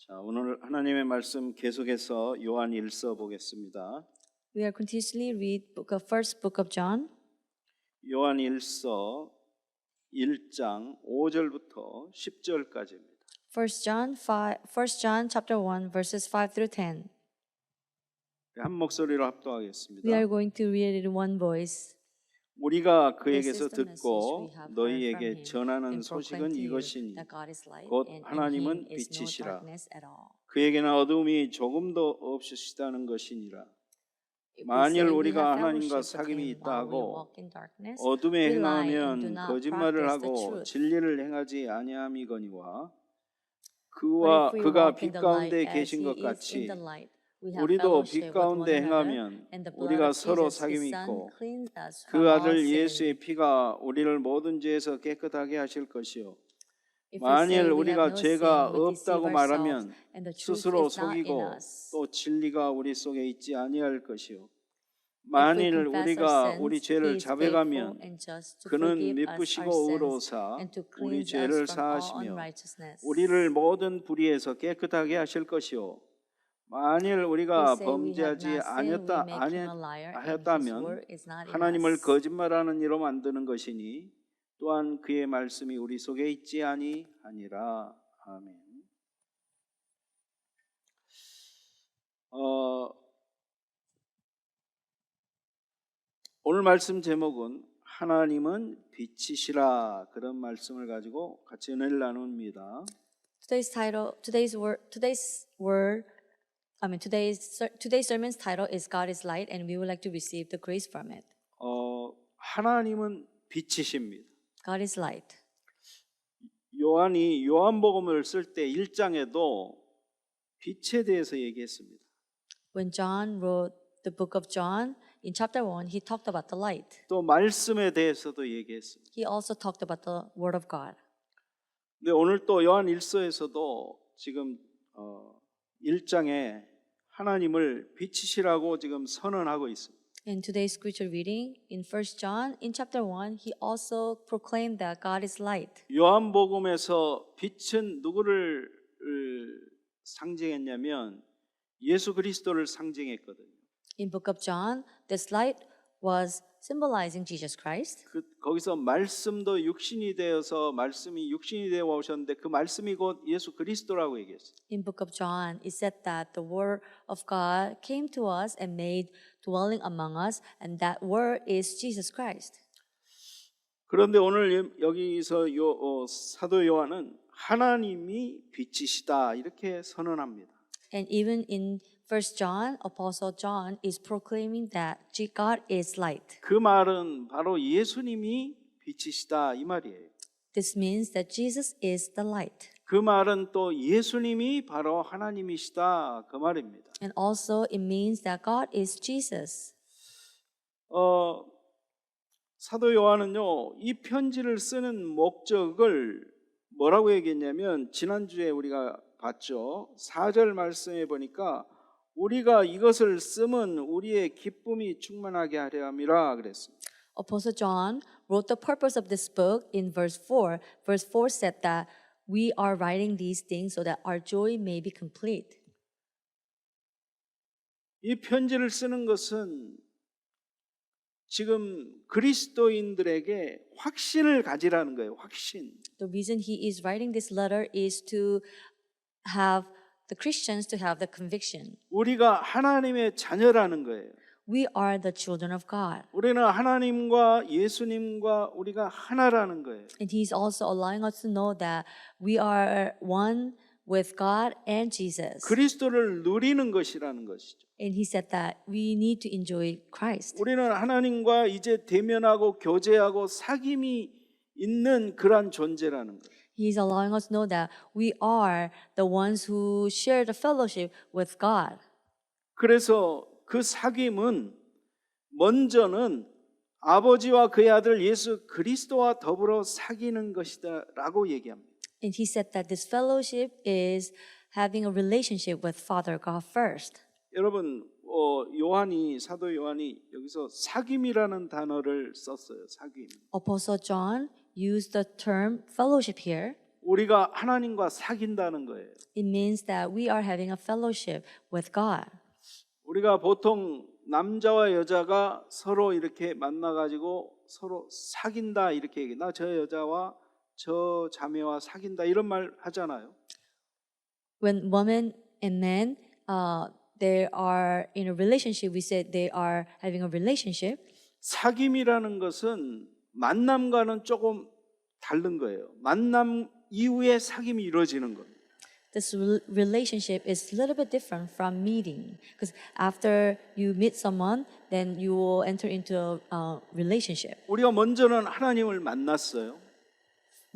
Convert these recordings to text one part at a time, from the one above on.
자, 오늘 하나님의 말씀 계속해서 요한 1서 보겠습니다. We are continuously read first book of John. 요한 1서 1장 5절부터 10절까지입니다. First John chapter 1 verses 5 through 10. 한 목소리로 We 합독하겠습니다. are going to read it in one voice. 우리가 This 그에게서 is the message 듣고 we have heard from 너희에게 him 전하는 and 소식은 proclaim to you 이것이니 that God is light 곧 and in 하나님은 him is no 빛이시라. darkness at all. 그에게는 어둠이 조금도 없으시다는 것이니라. If we 만일 say we 우리가 have 하나님과 fellowship with 사귐이 him 있다 while we 하고 walk in darkness, 어둠에 we lie and do 행하면 not 거짓말을 practice the 하고 truth. 진리를 행하지 아니함이거니와 But if we 그가 walk 빛 in the 가운데 light as 계신 he 것 is in 같이 the light, we have 우리도 fellowship 빛 with one 가운데 another, 행하면 and the blood 우리가 of 서로 Jesus, 사귐이 his Son, 있고 cleansed us 그 from all 아들 sin. 예수의 피가 우리를 모든 죄에서 깨끗하게 하실 것이요 If we say 만일 we have 우리가 no sin, 죄가 we deceive 없다고 ourselves, 말하면 and the truth 스스로 is not in 속이고 us. 또 진리가 우리 속에 있지 아니할 것이요 If we 만일 confess our 우리가 sins, 우리 he 죄를 is faithful 자백하면 and just to 그는 forgive us 미쁘시고 our sins 의로우사 and to 우리 cleanse 죄를 us from all 사하시며 unrighteousness. 우리를 모든 불의에서 깨끗하게 하실 것이요 만일 If we 우리가 say we have 범죄하지 not sinned, we make him a liar, and his 아니하였다면 word is not in 하나님을 us. 거짓말하는 이로 만드는 것이니 또한 그의 말씀이 우리 속에 있지 아니하니라. 아멘. 오늘 말씀 제목은 하나님은 빛이시라 그런 말씀을 가지고 같이 은혜를 나눕니다. Today's sermon's title is God is light, and we would like to receive the grace from it. 하나님은 빛이십니다. God is light. 요한이 요한복음을 쓸 때 1장에도 빛에 대해서 얘기했습니다. When John wrote the book of John, in chapter 1, he talked about the light. 또 말씀에 대해서도 얘기했습니다. He also talked about the word of God. 근데 오늘 또 요한 1서에서도 지금 1장에 하나님을 빛이시라고 지금 선언하고 있습니다. In today's scripture reading, in 1 John, in chapter 1, he also proclaimed that God is light. 요한복음에서 빛은 누구를 상징했냐면 예수 그리스도를 상징했거든요. In book of John, this light was symbolizing Jesus Christ. 거기서 말씀도 육신이 되어서 말씀이 육신이 되어 오셨는데 그 말씀이 곧 예수 그리스도라고 얘기했어요. In book of John, it said that the word of God came to us and made dwelling among us, and that word is Jesus Christ. 그런데 오늘 여기서 사도 요한은 하나님이 빛이시다 이렇게 선언합니다. And even in 1 John, Apostle John is proclaiming that God is light. 그 말은 바로 예수님이 빛이시다 이 말이에요. This means that Jesus is the light. 그 말은 또 예수님이 바로 하나님이시다 그 말입니다. And also it means that God is Jesus. 사도 요한은요 이 편지를 쓰는 목적을 뭐라고 얘기했냐면 지난주에 우리가 봤죠. 4절 말씀에 보니까 우리가 이것을 쓰면 우리의 기쁨이 충만하게 하려 함이라 그랬습니다. Apostle John wrote the purpose of this book in verse 4. Verse 4 said that we are writing these things so that our joy may be complete. 이 편지를 쓰는 것은 지금 그리스도인들에게 확신을 가지라는 거예요. 확신. The reason he is writing this letter is to have the Christians to have the conviction. 우리가 하나님의 자녀라는 거예요. We are the children of God. 우리는 하나님과 예수님과 우리가 하나라는 거예요. And he's also allowing us to know that we are one with God and Jesus. 그리스도를 누리는 것이라는 것이죠. And he said that we need to enjoy Christ. 우리는 하나님과 이제 대면하고 교제하고 사귐이 있는 그러한 존재라는 거예요. He's allowing us to know that we are the ones who share the fellowship with God. 그래서 그 사귐은 먼저는 아버지와 그의 아들 예수 그리스도와 더불어 사귀는 것이다라고 얘기합니다. And he said that this fellowship is having a relationship with Father God first. 여러분, 사도 요한이 여기서 사귐이라는 단어를 썼어요. 사귐. Apostle John used the term fellowship here. 우리가 하나님과 사귄다는 거예요. It means that we are having a fellowship with God. 우리가 보통 남자와 여자가 서로 이렇게 만나가지고 서로 사귄다 이렇게 얘기해. 나 저 여자와 저 자매와 사귄다 이런 말 하잖아요. When woman and man they are in a relationship, we said they are having a relationship. 사귐이라는 것은 만남과는 조금 다른 거예요. 만남 이후에 사귐이 이루어지는 겁니다. This relationship is a little bit different from meeting, because after you meet someone, then you will enter into a relationship. 우리가 먼저는 하나님을 만났어요.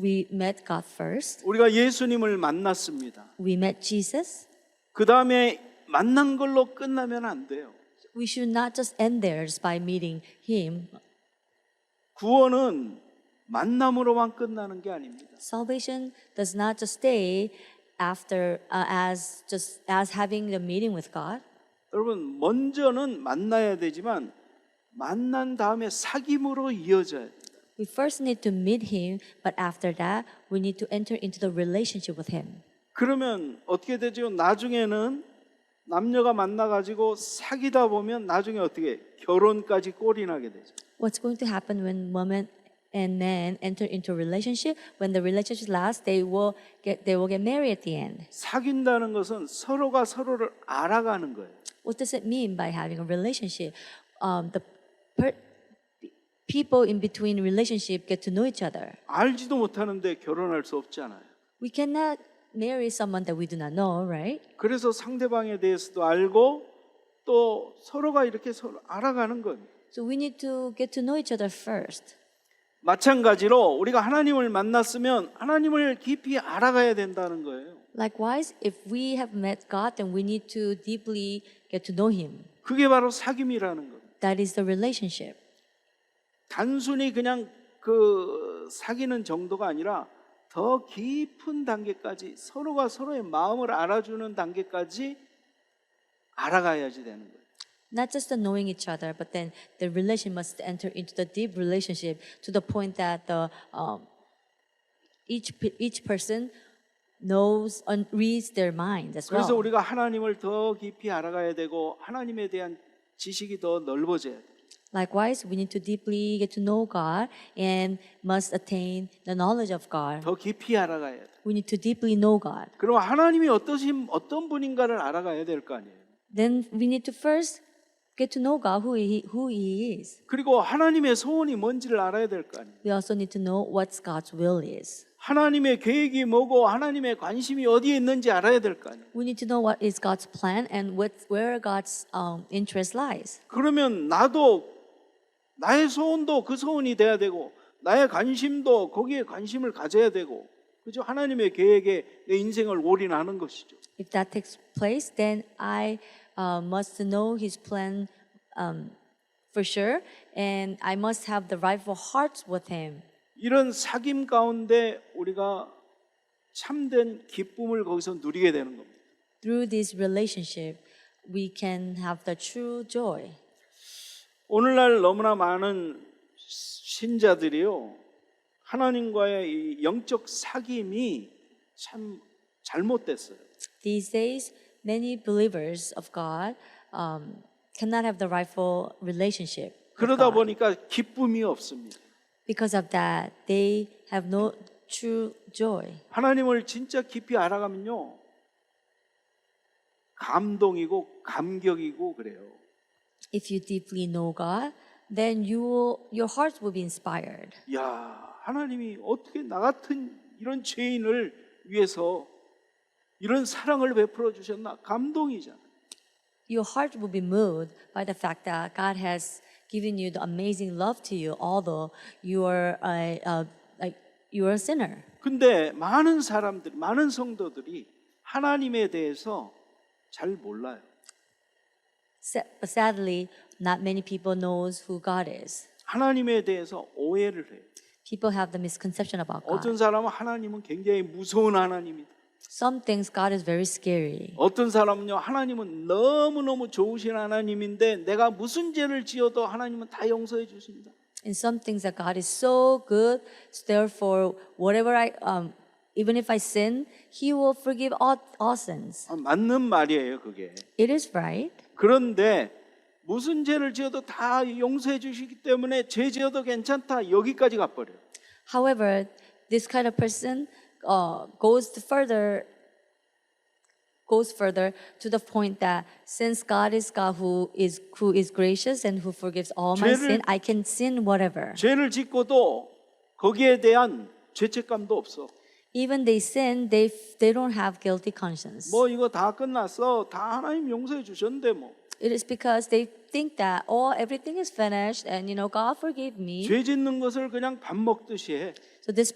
We met God first. 우리가 예수님을 만났습니다. We met Jesus. 그 다음에 만난 걸로 끝나면 안 돼요. We should not just end there just by meeting Him. 구원은 만남으로만 끝나는 게 아닙니다. Salvation does not just stay after as having the meeting with God. 여러분 먼저는 만나야 되지만 만난 다음에 사귐으로 이어져야 돼요. We first need to meet Him, but after that, we need to enter into the relationship with Him. 그러면 어떻게 되죠? 나중에는 남녀가 만나가지고 사귀다 보면 나중에 어떻게 결혼까지 꼴이 나게 되죠. What's going to happen when women and men enter into a relationship? When the relationship lasts, they will get married at the end. 사귄다는 것은 서로가 서로를 알아가는 거예요. What does it mean by having a relationship? People in between relationship get to know each other. 알지도 못하는데 결혼할 수 없잖아요. We cannot marry someone that we do not know, right? 그래서 상대방에 대해서도 알고 또 서로가 이렇게 서로 알아가는 거예요. So we need to get to know each other first. 마찬가지로 우리가 하나님을 만났으면 하나님을 깊이 알아가야 된다는 거예요. Likewise, if we have met God, then we need to deeply get to know Him. 그게 바로 사귐이라는 거예요. That is the relationship. 단순히 그냥 그 사귀는 정도가 아니라 더 깊은 단계까지 서로가 서로의 마음을 알아주는 단계까지 알아가야지 되는 거예요. Not just the knowing each other, but then the relation must enter into the deep relationship to the point that each person knows and reads their mind as 그래서 well. 우리가 하나님을 더 깊이 알아가야 되고 하나님에 대한 지식이 더 넓어져야 돼요. Likewise, we need to deeply get to know God and must attain the knowledge of God. 더 깊이 알아가야 돼요. We need to deeply know God. 그럼 하나님이 어떤 분인가를 알아가야 될 거 아니에요. Then we need to first get to know God, who He is. 그리고 하나님의 소원이 뭔지를 알아야 될 거 아니에요. We also need to know what God's will is. 하나님의 계획이 뭐고 하나님의 관심이 어디에 있는지 알아야 될 거 아니에요. We need to know what is God's plan and where God's interest lies. 그러면 나도 나의 소원도 그 소원이 돼야 되고 나의 관심도 거기에 관심을 가져야 되고 그죠? 하나님의 계획에 내 인생을 올인하는 것이죠. If that takes place, then I must know His plan for sure, and I must have the rightful hearts with Him. 이런 사귐 가운데 우리가 참된 기쁨을 거기서 누리게 되는 겁니다. Through this relationship, we can have the true joy. 오늘날 너무나 많은 신자들이요 하나님과의 이 영적 사귐이 참 잘못됐어요. These days, many believers of God cannot have the rightful relationship with 그러다 God. 보니까 기쁨이 없습니다. Because of that, they have no true joy. 하나님을 진짜 깊이 알아가면요 감동이고 감격이고 그래요. If you deeply know God, then your heart will be inspired. 야, 하나님이 어떻게 나 같은 이런 죄인을 위해서 이런 사랑을 베풀어 주셨나? 감동이잖아. Your heart will be moved by the fact that God has given you the amazing love to you, although you are a sinner. 근데 많은 사람들, 많은 성도들이 하나님에 대해서 잘 몰라요. Sadly, not many people knows who God is. 하나님에 대해서 오해를 해요. People have the misconception about God. 어떤 사람은 하나님은 굉장히 무서운 하나님이다. Some things God is very scary. 어떤 사람은요, 하나님은 너무너무 좋으신 하나님인데 내가 무슨 죄를 지어도 하나님은 다 용서해 주신다. In some things that God is so good, so therefore whatever even if I sin, He will forgive all sins. 맞는 말이에요, 그게. It is right. 그런데 무슨 죄를 지어도 다 용서해 주시기 때문에 죄 지어도 괜찮다. 여기까지 가버려요. However, this kind of person goes further to the point that since God is God who is gracious and who forgives all my 죄를- sin, I can sin whatever. 죄를 짓고도 거기에 대한 죄책감도 없어. Even they sin, they don't have guilty conscience. 뭐 이거 다 끝났어. 다 하나님 용서해 주셨는데 뭐. It is because they think that everything is finished and God forgave me. 죄 짓는 것을 그냥 밥 먹듯이 해. So this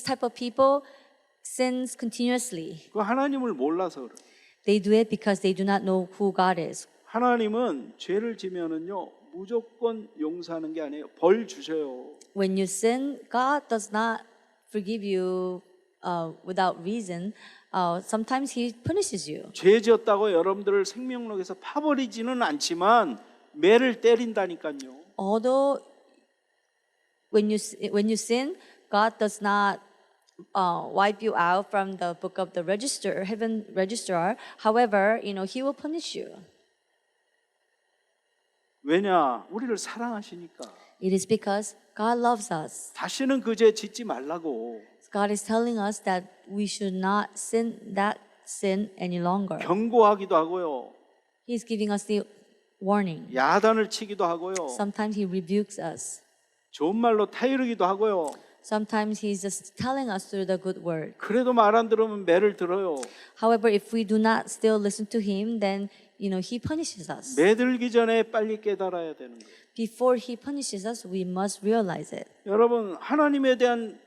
type of people sins continuously. 그 하나님을 몰라서 그래. They do it because they do not know who God is. 하나님은 죄를 지면은요 무조건 용서하는 게 아니에요. 벌 주셔요. When you sin, God does not forgive you without reason. Sometimes He punishes you. 죄 지었다고 여러분들을 생명록에서 파버리지는 않지만 매를 때린다니까요. Although when you sin, God does not wipe you out from the book of the heaven registrar. However, He will punish you. 왜냐? 우리를 사랑하시니까. It is because God loves us. 다시는 그 죄 짓지 말라고. God is telling us that we should not sin that sin any longer. 경고하기도 하고요. He's giving us the warning. 야단을 치기도 하고요. Sometimes He rebukes us. 좋은 말로 타이르기도 하고요. Sometimes He's just telling us through the good word. 그래도 말 안 들으면 매를 들어요. However, if we do not still listen to Him, then He punishes us. 매 들기 전에 빨리 깨달아야 되는 거예요. Before He punishes us, we must realize it. 여러분 하나님에 대한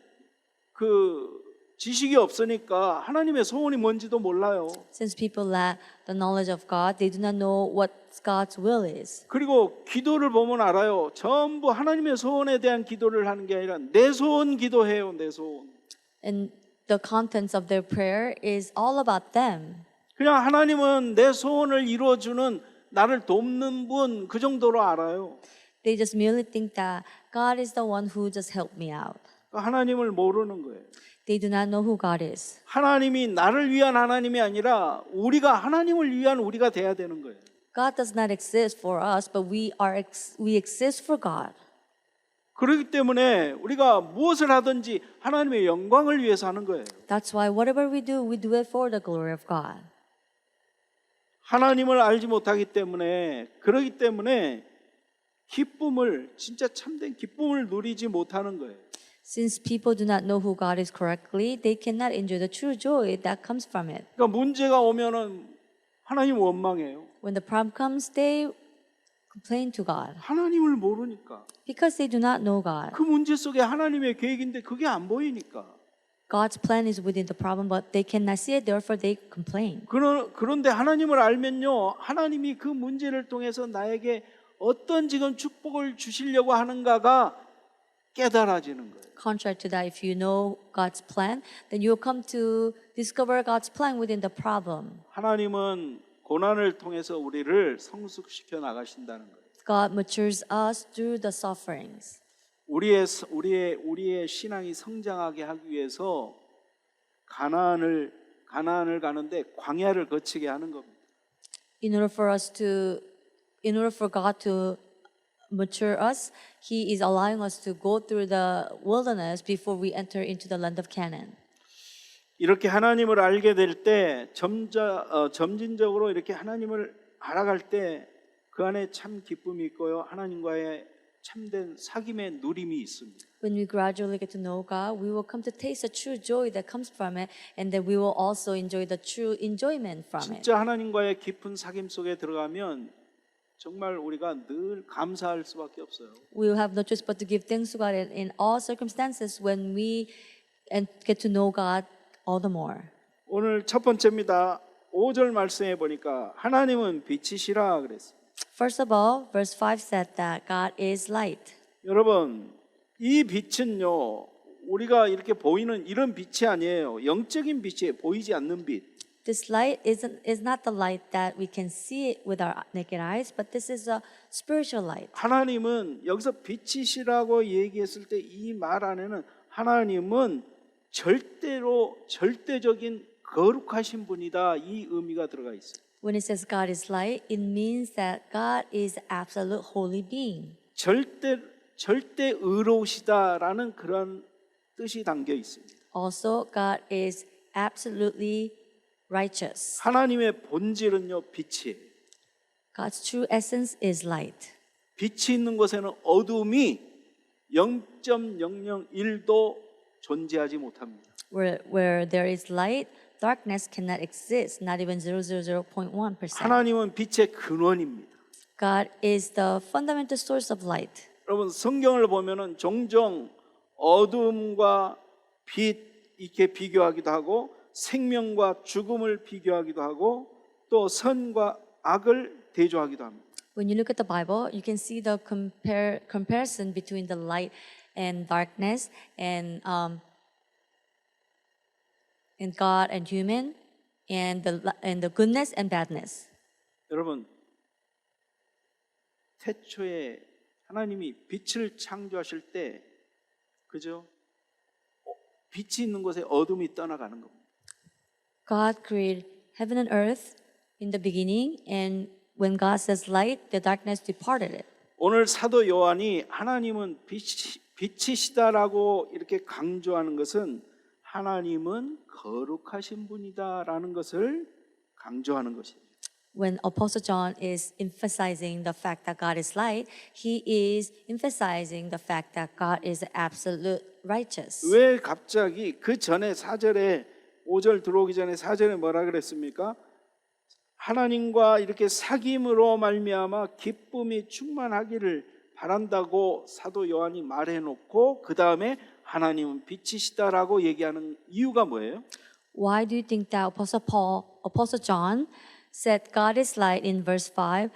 그 지식이 없으니까 하나님의 소원이 뭔지도 몰라요. Since people lack the knowledge of God, they do not know what God's will is. 그리고 기도를 보면 알아요. 전부 하나님의 소원에 대한 기도를 하는 게 아니라 내 소원 기도해요. 내 소원. And the contents of their prayer is all about them. 그냥 하나님은 내 소원을 이루어주는 나를 돕는 분 그 정도로 알아요. They just merely think that God is the one who just helped me out. 하나님을 모르는 거예요. They do not know who God is. 하나님이 나를 위한 하나님이 아니라 우리가 하나님을 위한 우리가 돼야 되는 거예요. God does not exist for us, but we exist for God. 그렇기 때문에 우리가 무엇을 하든지 하나님의 영광을 위해서 하는 거예요. That's why whatever we do it for the glory of God. 하나님을 알지 못하기 때문에 그러기 때문에 기쁨을 진짜 참된 기쁨을 누리지 못하는 거예요. Since people do not know who God is correctly, they cannot enjoy the true joy that comes from it. 그러니까 문제가 오면은 하나님 원망해요. When the problem comes, they complain to God 하나님을 모르니까. because they do not know God. 그 문제 속에 하나님의 계획인데 그게 안 보이니까. God's plan is within the problem, but they cannot see it. Therefore, they complain. 그런데 하나님을 알면요, 하나님이 그 문제를 통해서 나에게 어떤 지금 축복을 주시려고 하는가가 깨달아지는 거예요. Contrary to that, if you know God's plan, then you will come to discover God's plan within the problem. 하나님은 고난을 통해서 우리를 성숙시켜 나가신다는 거예요. God matures us through the sufferings. 우리의 신앙이 성장하게 하기 위해서 가나안을 가는데 광야를 거치게 하는 겁니다. In order for God to mature us, He is allowing us to go through the wilderness before we enter into the land of Canaan. 이렇게 하나님을 알게 될 때 점진적으로 이렇게 하나님을 알아갈 때 그 안에 참 기쁨이 있고요. 하나님과의 참된 사귐의 누림이 있습니다. When we gradually get to know God, we will come to taste the true joy that comes from it, and then we will also enjoy the true enjoyment from it. 진짜 하나님과의 깊은 사귐 속에 들어가면 정말 우리가 늘 감사할 수밖에 없어요. We will have no choice but to give thanks to God in all circumstances when we get to know God all the more. 오늘 첫 번째입니다. 5절 말씀해 보니까 하나님은 빛이시라 그랬어요. First of all, verse 5 said that God is light. 여러분, 이 빛은요, 우리가 이렇게 보이는 이런 빛이 아니에요. 영적인 빛이에요. 보이지 않는 빛. This light is not the light that we can see with our naked eyes, but this is a spiritual light. 하나님은 여기서 빛이시라고 얘기했을 때 이 말 안에는 하나님은 절대적인 거룩하신 분이다, 이 의미가 들어가 있어요. When it says God is light, it means that God is absolute holy being. 절대 의로우시다라는 그런 뜻이 담겨 있습니다. Also, God is absolutely righteous. 하나님의 본질은요, 빛이에요. God's true essence is light. 빛이 있는 곳에는 어둠이 0.001도 존재하지 못합니다. Where there is light, darkness cannot exist, not even 0.001%. 하나님은 빛의 근원입니다. God is the fundamental source of light. 여러분, 성경을 보면은 종종 어둠과 빛 이렇게 비교하기도 하고 생명과 죽음을 비교하기도 하고 또 선과 악을 대조하기도 합니다. When you look at the Bible, you can see the comparison between the light and darkness, and God and human, and the goodness and badness. 여러분, 태초에 하나님이 빛을 창조하실 때, 그죠? 빛이 있는 곳에 어둠이 떠나가는 겁니다. God created heaven and earth in the beginning, and when God says light, the darkness departed it. 오늘 사도 요한이 하나님은 빛이시다라고 이렇게 강조하는 것은 하나님은 거룩하신 분이다라는 것을 강조하는 것입니다. When Apostle John is emphasizing the fact that God is light, he is emphasizing the fact that God is absolute righteous. 왜 갑자기 그 전에 4절에 5절 들어오기 전에 4절에 뭐라 그랬습니까? 하나님과 이렇게 사귐으로 말미암아 기쁨이 충만하기를 바란다고 사도 요한이 말해놓고 그 다음에 하나님은 빛이시다라고 얘기하는 이유가 뭐예요? Why do you think that Apostle John said God is light in verse 5,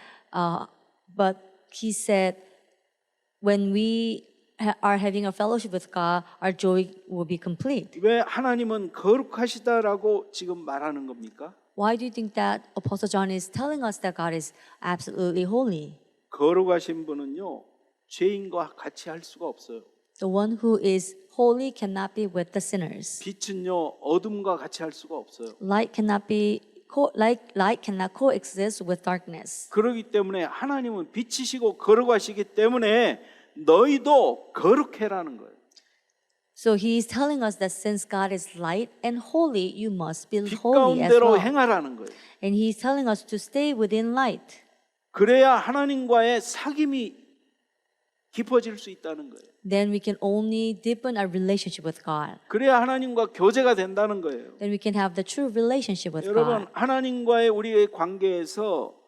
but he said when we are having a fellowship with God, our joy will be complete? 왜 하나님은 거룩하시다라고 지금 말하는 겁니까? Why do you think that Apostle John is telling us that God is absolutely holy? 거룩하신 분은요, 죄인과 같이 할 수가 없어요. The one who is holy cannot be with the sinners. 빛은요, 어둠과 같이 할 수가 없어요. Light cannot coexist with darkness. 그렇기 때문에 하나님은 빛이시고 거룩하시기 때문에 너희도 거룩해라는 거예요. So he is telling us that since God is light and holy, you must be 빛 holy as 가운데로 well. 행하라는 거예요. And he is telling us to stay within light. 그래야 하나님과의 사귐이 깊어질 수 있다는 거예요. Then we can only deepen our relationship with God. 그래야 하나님과 교제가 된다는 거예요. Then we can have the true relationship with 여러분, God. 하나님과의 우리의 관계에서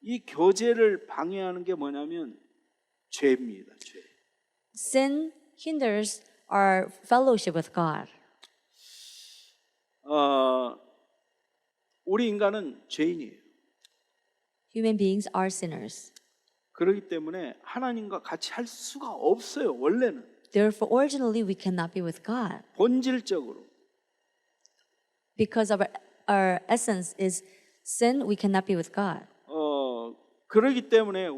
이 교제를 방해하는 게 뭐냐면 죄입니다. 죄. Sin hinders our fellowship with God. 우리 인간은 죄인이에요. Human beings are sinners. 그렇기 때문에 하나님과 같이 할 수가 없어요. 원래는 Therefore, originally, we cannot be with God. 본질적으로. Because of our essence is sin, we cannot be with God. 그렇기 때문에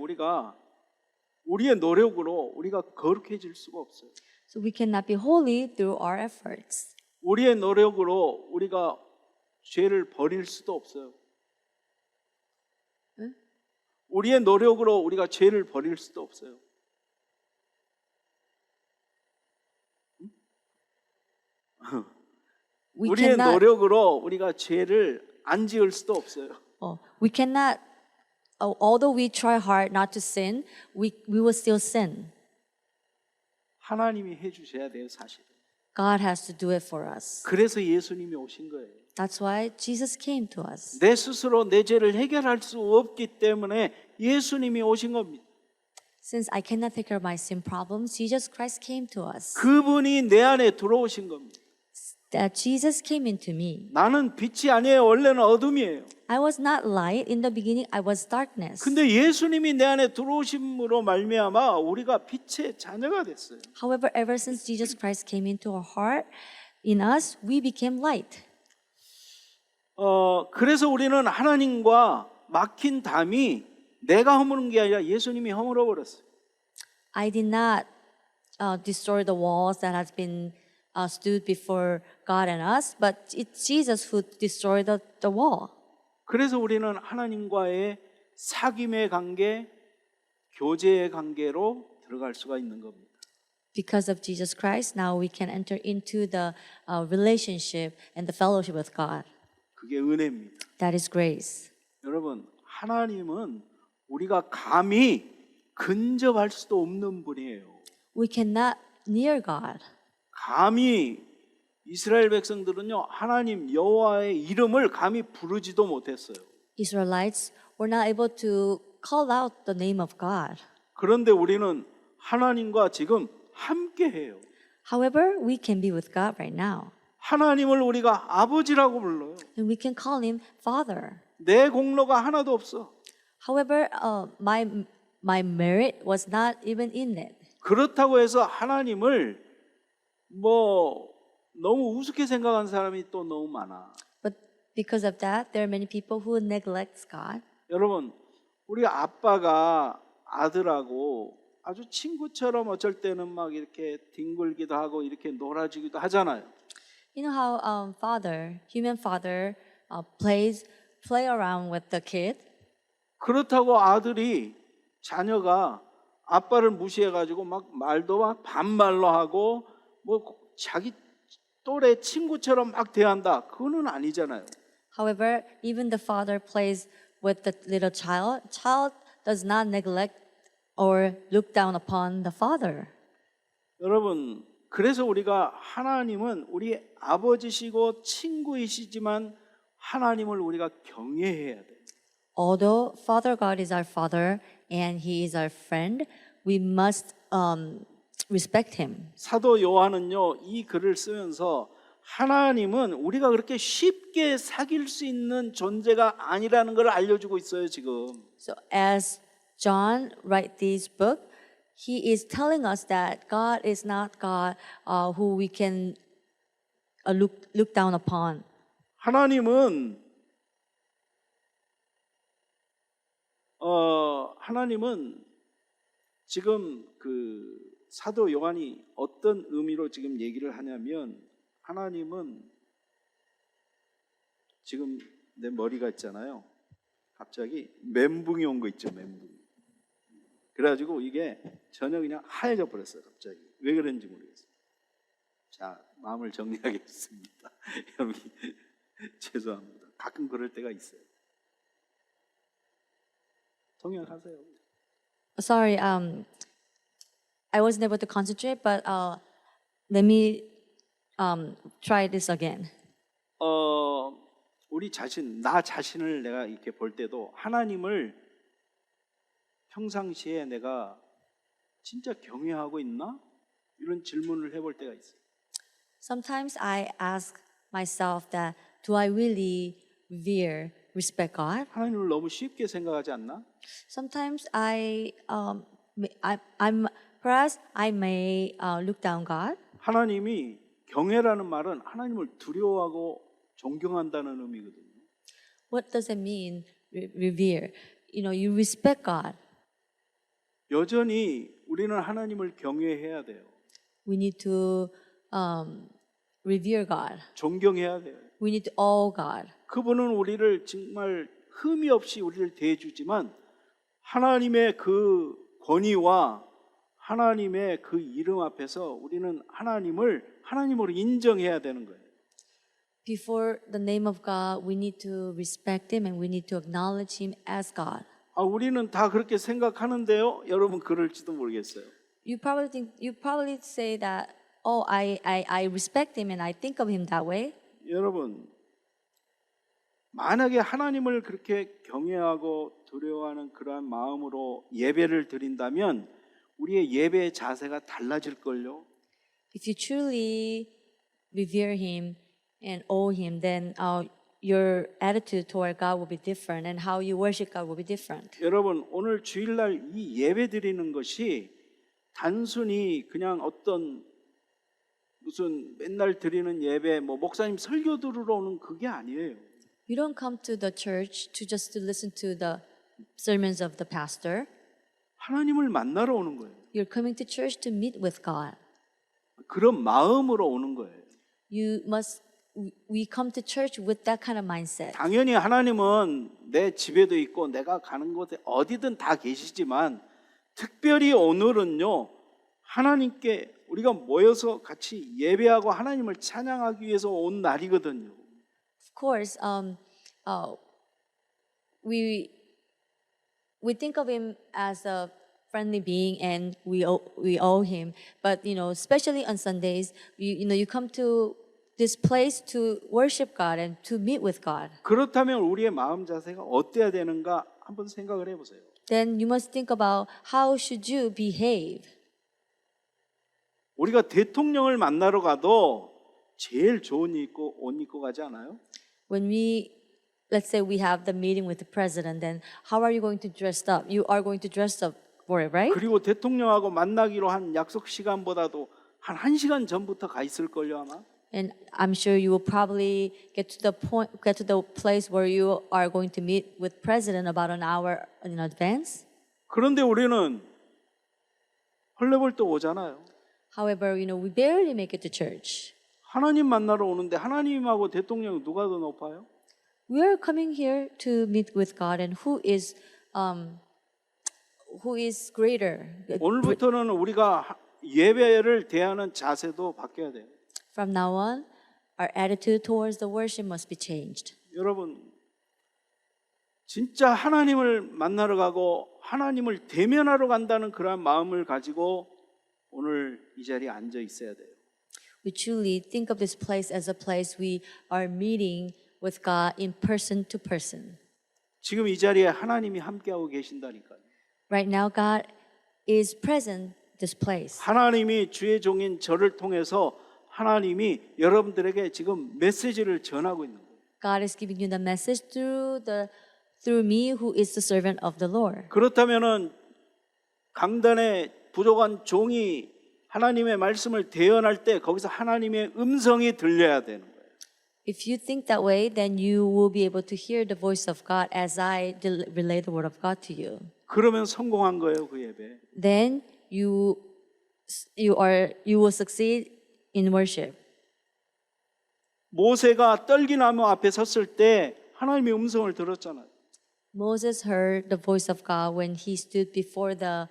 우리의 노력으로 우리가 거룩해질 수가 없어요. So we cannot be holy through our efforts. 우리의 노력으로 우리가 죄를 버릴 수도 없어요. 우리의 노력으로 우리가 죄를 버릴 수도 없어요. 우리의 노력으로 우리가 죄를 안 지을 수도 없어요. We cannot, although we try hard not to sin, we will still sin. 하나님이 해주셔야 돼요, 사실. God has to do it for us. 그래서 예수님이 오신 거예요. That's why Jesus came to us. 내 스스로 내 죄를 해결할 수 없기 때문에 예수님이 오신 겁니다. Since I cannot take care of my sin problems, Jesus Christ came to us. 그분이 내 안에 들어오신 겁니다. That Jesus came into me. 나는 빛이 아니에요. 원래는 어둠이에요. I was not light. In the beginning, I was darkness. 근데 예수님이 내 안에 들어오심으로 말미암아 우리가 빛의 자녀가 됐어요. However, ever since Jesus Christ came into our heart, in us, we became light. 그래서 우리는 하나님과 막힌 담이 내가 허무는 게 아니라 예수님이 허물어 버렸어요. I did not destroy the walls that has been stood before God and us, but it's Jesus who destroyed the wall. 그래서 우리는 하나님과의 사귐의 관계, 교제의 관계로 들어갈 수가 있는 겁니다. Because of Jesus Christ, now we can enter into the relationship and the fellowship with God. 그게 은혜입니다. That is grace. 여러분, 하나님은 우리가 감히 근접할 수도 없는 분이에요. We cannot near God. 감히 이스라엘 백성들은요, 하나님 여호와의 이름을 감히 부르지도 못했어요. Israelites were not able to call out the name of God. 그런데 우리는 하나님과 지금 함께 해요. However, we can be with God right now. 하나님을 우리가 아버지라고 불러요. And we can call him Father. 내 공로가 하나도 없어. However, my merit was not even in it. 그렇다고 해서 하나님을 뭐 너무 우습게 생각하는 사람이 또 너무 많아. But because of that, there are many people who neglects God. 여러분, 우리 아빠가 아들하고 아주 친구처럼 어쩔 때는 막 이렇게 뒹굴기도 하고 이렇게 놀아주기도 하잖아요. You know how human father, play around with the kid. 그렇다고 아들이 자녀가 아빠를 무시해가지고 막 말도 막 반말로 하고 뭐 자기 또래 친구처럼 막 대한다. 그거는 아니잖아요. However, even the father plays with the little child. Child does not neglect or look down upon the father. 여러분, 그래서 우리가 하나님은 우리 아버지시고 친구이시지만 하나님을 우리가 경외해야 돼요. Although Father God is our father and he is our friend, we must respect him. 사도 요한은요, 이 글을 쓰면서 하나님은 우리가 그렇게 쉽게 사귈 수 있는 존재가 아니라는 걸 알려주고 있어요, 지금. So as John write this book, he is telling us that God is not God who we can look down upon. 하나님은 지금 그 사도 요한이 어떤 의미로 지금 얘기를 하냐면 하나님은 지금 내 머리가 있잖아요. 갑자기 멘붕이 온 거 있죠, 멘붕. 그래가지고 이게 전혀 그냥 하얘져 버렸어요, 갑자기. 왜 그런지 모르겠어요. 자, 마음을 정리하겠습니다. 여러분, 죄송합니다. 가끔 그럴 때가 있어요. 통역하세요. Sorry, I wasn't able to concentrate, but let me try this again. 우리 자신, 나 자신을 내가 이렇게 볼 때도 하나님을 평상시에 내가 진짜 경외하고 있나? 이런 질문을 해볼 때가 있어요. Sometimes I ask myself that do I really respect God? 하나님을 너무 쉽게 생각하지 않나? Sometimes I'm perhaps I may look down God. 하나님이 경외라는 말은 하나님을 두려워하고 존경한다는 의미거든요. What does it mean, revere? You know, you respect God. 여전히 우리는 하나님을 경외해야 돼요. We need to revere God. 존경해야 돼요. We need to awe God. 그분은 우리를 정말 흠이 없이 우리를 대해주지만 하나님의 그 권위와 하나님의 그 이름 앞에서 우리는 하나님으로 인정해야 되는 거예요. Before the name of God, we need to respect Him and we need to acknowledge Him as God. 우리는 다 그렇게 생각하는데요. 여러분 그럴지도 모르겠어요. You probably say that, oh, I respect Him and I think of Him that way. 여러분, 만약에 하나님을 그렇게 경외하고 두려워하는 그러한 마음으로 예배를 드린다면 우리의 예배의 자세가 달라질걸요. If you truly revere Him and awe Him, then your attitude toward God will be different and how you worship God will be different. 여러분, 오늘 주일날 이 예배 드리는 것이 단순히 그냥 어떤 무슨 맨날 드리는 예배, 뭐 목사님 설교 들으러 오는 그게 아니에요. You don't come to the church just to listen to the sermons of the pastor. 하나님을 만나러 오는 거예요. You're coming to church to meet with God. 그런 마음으로 오는 거예요. We come to church with that kind of mindset. 당연히 하나님은 내 집에도 있고 내가 가는 곳에 어디든 다 계시지만 특별히 오늘은요, 하나님께 우리가 모여서 같이 예배하고 하나님을 찬양하기 위해서 온 날이거든요. Of course, we think of him as a friendly being, and we owe him. But especially on Sundays, you come to this place to worship God and to meet with God. 그렇다면 우리의 마음 자세가 어때야 되는가 한번 생각을 해보세요. Then you must think about how should you behave. 우리가 대통령을 만나러 가도 제일 좋은 옷 입고 가지 않아요? When let's say we have the meeting with the president, then how are you going to dress up? You are going to dress up for it, right? 그리고 대통령하고 만나기로 한 약속 시간보다도 한 1시간 전부터 가 있을 걸요 아마. And I'm sure you will probably get to the place where you are going to meet with president about an hour in advance. 그런데 우리는 헐레벌떡 오잖아요. However, we barely make it to church. 하나님 만나러 오는데 하나님하고 대통령 누가 더 높아요? We are coming here to meet with God, and who is greater? 오늘부터는 우리가 예배를 대하는 자세도 바뀌어야 돼요. From now on, our attitude towards the worship must be changed. 여러분, 진짜 하나님을 만나러 가고 하나님을 대면하러 간다는 그러한 마음을 가지고 오늘 이 자리에 앉아 있어야 돼요. We truly think of this place as a place we are meeting with God in person to person. 지금 이 자리에 하나님이 함께하고 계신다니까요. Right now, God is present in this place. 하나님이 주의 종인 저를 통해서 하나님이 여러분들에게 지금 메시지를 전하고 있는 거예요. God is giving you the message through me, who is the servant of the Lord. 그렇다면은 강단에 부족한 종이 하나님의 말씀을 대언할 때 거기서 하나님의 음성이 들려야 되는 거예요. If you think that way, then you will be able to hear the voice of God as I relay the word of God to you. 그러면 성공한 거예요, 그 예배. Then you will succeed in worship. 모세가 떨기나무 앞에 섰을 때 하나님의 음성을 들었잖아요. Moses heard the voice of God when he stood before the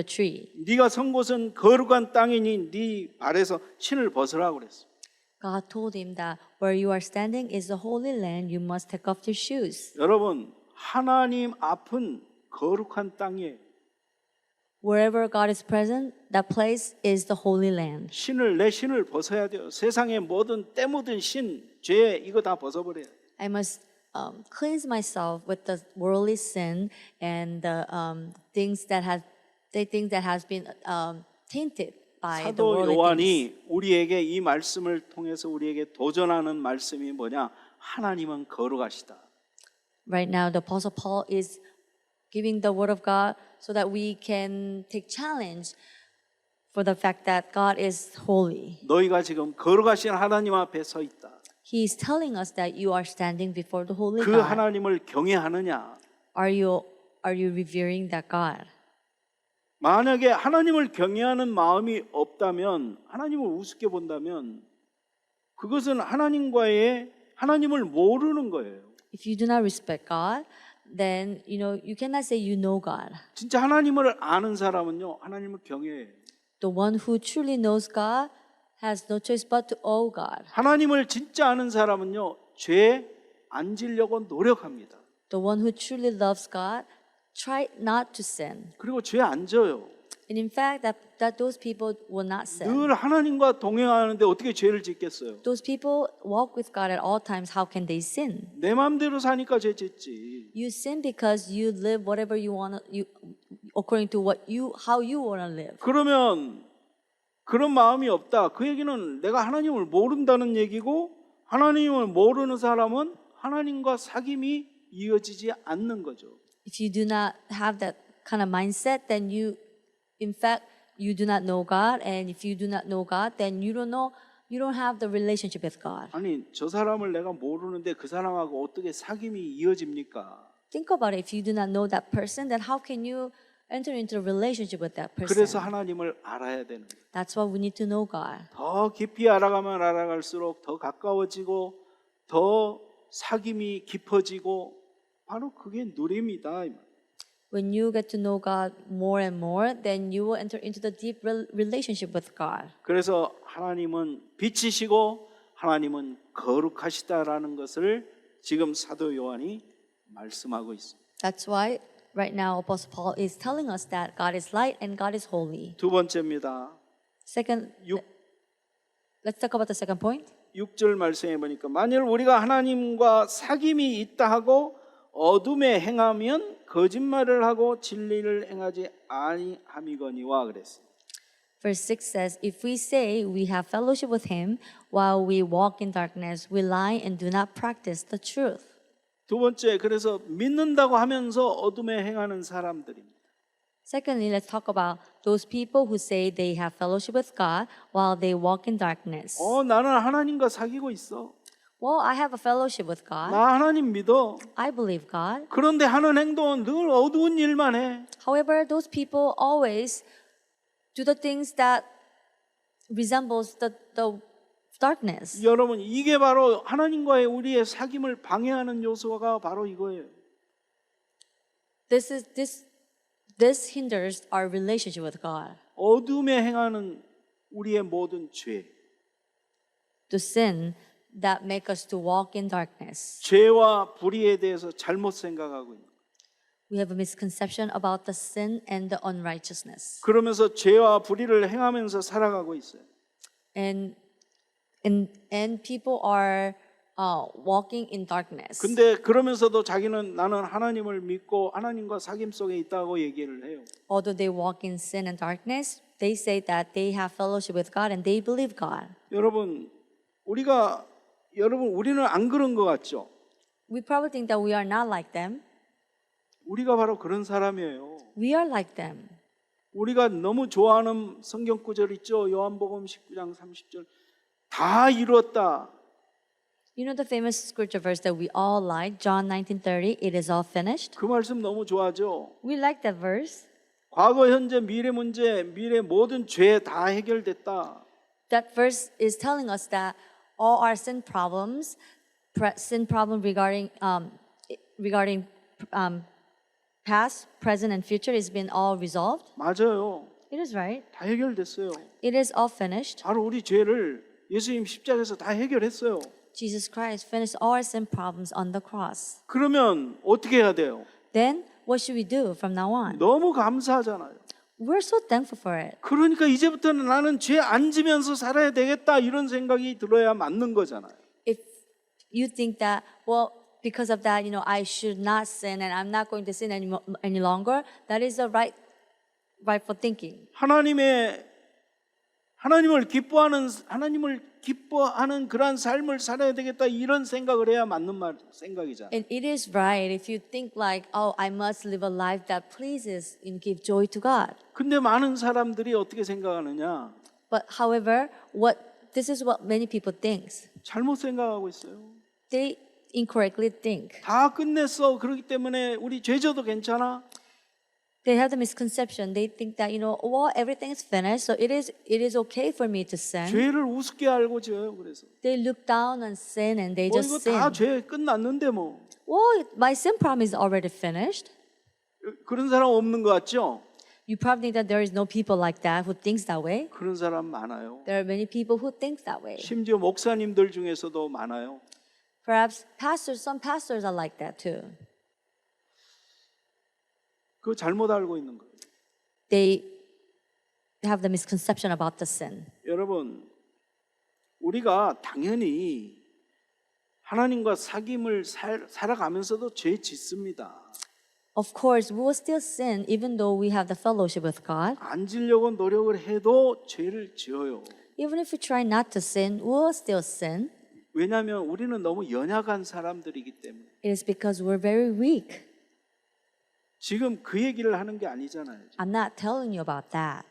tree. 네가 선 곳은 거룩한 땅이니 네 발에서 신을 벗으라고 그랬어. God told him that where you are standing is the holy land. You must take off your shoes. 여러분, 하나님 앞은 거룩한 땅이에요. Wherever God is present, that place is the holy land. 내 신을 벗어야 돼요. 세상의 모든 때 묻은 신, 죄 이거 다 벗어버려요. I must cleanse myself with the worldly sin and the things that has been tainted by the 사도 worldly things. 요한이 우리에게 이 말씀을 통해서 우리에게 도전하는 말씀이 뭐냐? 하나님은 거룩하시다. Right now, the Apostle Paul is giving the word of God so that we can take challenge for the fact that God is holy. 너희가 지금 거룩하신 하나님 앞에 서 있다. He is telling us that you are standing before the holy 그 God. 하나님을 경외하느냐? Are you revering that God? 만약에 하나님을 경외하는 마음이 없다면, 하나님을 우습게 본다면, 그것은 하나님을 모르는 거예요. If you do not respect God, then you cannot say you know God. 진짜 하나님을 아는 사람은요, 하나님을 경외해요. The one who truly knows God has no choice but to owe God. 하나님을 진짜 아는 사람은요, 죄 안 지려고 노력합니다. The one who truly loves God try not to sin. 그리고 죄 안 져요. And in fact, that those people will not sin. 늘 하나님과 동행하는데 어떻게 죄를 짓겠어요? Those people walk with God at all times. How can they sin? 내 마음대로 사니까 죄 짓지. You sin because you live whatever you want according to how you want to live. 그러면 그런 마음이 없다. 그 얘기는 내가 하나님을 모른다는 얘기고, 하나님을 모르는 사람은 하나님과 사귐이 이어지지 않는 거죠. If you do not have that kind of mindset, then in fact, you do not know God, and if you do not know God, then you don't have the relationship with God. 아니, 저 사람을 내가 모르는데 그 사람하고 어떻게 사귐이 이어집니까? Think about it. If you do not know that person, then how can you enter into a relationship with that 그래서 person. 하나님을 알아야 되는 거예요. That's why we need to know God. 더 깊이 알아가면 알아갈수록 더 가까워지고 더 사귐이 깊어지고 바로 그게 누림이다. 이 말. When you get to know God more and more, then you will enter into the deep relationship with God. 그래서 하나님은 빛이시고 하나님은 거룩하시다라는 것을 지금 사도 요한이 말씀하고 있습니다. That's why right now Apostle Paul is telling us that God is light and God is holy. 두 번째입니다. Second, 육- let's talk about the second point. 6절 말씀해 보니까 만일 우리가 하나님과 사귐이 있다 하고 어둠에 행하면 거짓말을 하고 진리를 행하지 아니함이거니와 그랬어요. Verse 6 says, If we say we have fellowship with him while we walk in darkness, we lie and do not practice the truth. 두 번째, 그래서 믿는다고 하면서 어둠에 행하는 사람들입니다. Secondly, let's talk about those people who say they have fellowship with God while they walk in darkness. 나는 하나님과 사귀고 있어. Well, I have a fellowship with God. 나 하나님 믿어. I believe God. 그런데 하는 행동은 늘 어두운 일만 해. However, those people always do the things that resembles the darkness. 여러분, 이게 바로 하나님과의 우리의 사귐을 방해하는 요소가 바로 이거예요. This hinders our relationship with God. 어둠에 행하는 우리의 모든 죄. The sin that make us to walk in darkness. 죄와 불의에 대해서 잘못 생각하고 있는 거예요. We have a misconception about the sin and the unrighteousness. 그러면서 죄와 불의를 행하면서 살아가고 있어요. And people are walking in darkness. 근데 그러면서도 자기는 나는 하나님을 믿고 하나님과 사귐 속에 있다고 얘기를 해요. Although they walk in sin and darkness, they say that they have fellowship with God and they believe God. 여러분, 우리는 안 그런 것 같죠? We probably think that we are not like them. 우리가 바로 그런 사람이에요. We are like them. 우리가 너무 좋아하는 성경 구절 있죠? 요한복음 19장 30절. 다 이루었다. You know the famous scripture verse that we all like, John 19:30, it is all finished. 그 말씀 너무 좋아하죠? We like that verse. 과거, 현재, 미래 문제, 미래 모든 죄 다 해결됐다. That verse is telling us that all our sin problems regarding past, present, and future has been all resolved. 맞아요. It is right. 다 해결됐어요. It is all finished. 바로 우리 죄를 예수님 십자가에서 다 해결했어요. Jesus Christ finished all our sin problems on the cross. 그러면 어떻게 해야 돼요? Then what should we do from now on? 너무 감사하잖아요. We're so thankful for it. 그러니까 이제부터는 나는 죄 안 지면서 살아야 되겠다 이런 생각이 들어야 맞는 거잖아요. If you think that, well, because of that, I should not sin and I'm not going to sin any longer, that is the rightful thinking. 하나님을 기뻐하는 그런 삶을 살아야 되겠다 이런 생각을 해야 맞는 생각이잖아요. And it is right if you think like, oh, I must live a life that pleases and give joy to God. 근데 많은 사람들이 어떻게 생각하느냐? But however, this is what many people think. 잘못 생각하고 있어요. They incorrectly think. 다 끝냈어. 그렇기 때문에 우리 죄 져도 괜찮아. They have the misconception. They think that, well, everything is finished, so it is okay for me to sin. 죄를 우습게 알고 져요. 그래서 They look down on sin and they 이거 just 다 sin. 죄 끝났는데 뭐 Well, my sin problem is already finished. 그런 사람 없는 것 같죠? You probably think that there is no people like that who thinks that way. 그런 사람 많아요. There are many people who think that way. 심지어 목사님들 중에서도 많아요. Perhaps some pastors are like that too. 그거 잘못 알고 있는 거예요. They have the misconception about the sin. 여러분, 우리가 당연히 하나님과 사귐을 살아가면서도 죄 짓습니다. Of course, we will still sin even though we have the fellowship with God. 안 지려고 노력을 해도 죄를 지어요. Even if we try not to sin, we will still sin. 왜냐하면 우리는 너무 연약한 사람들이기 때문에. It is because we're very weak. 지금 그 얘기를 하는 게 아니잖아요. I'm not telling you about that.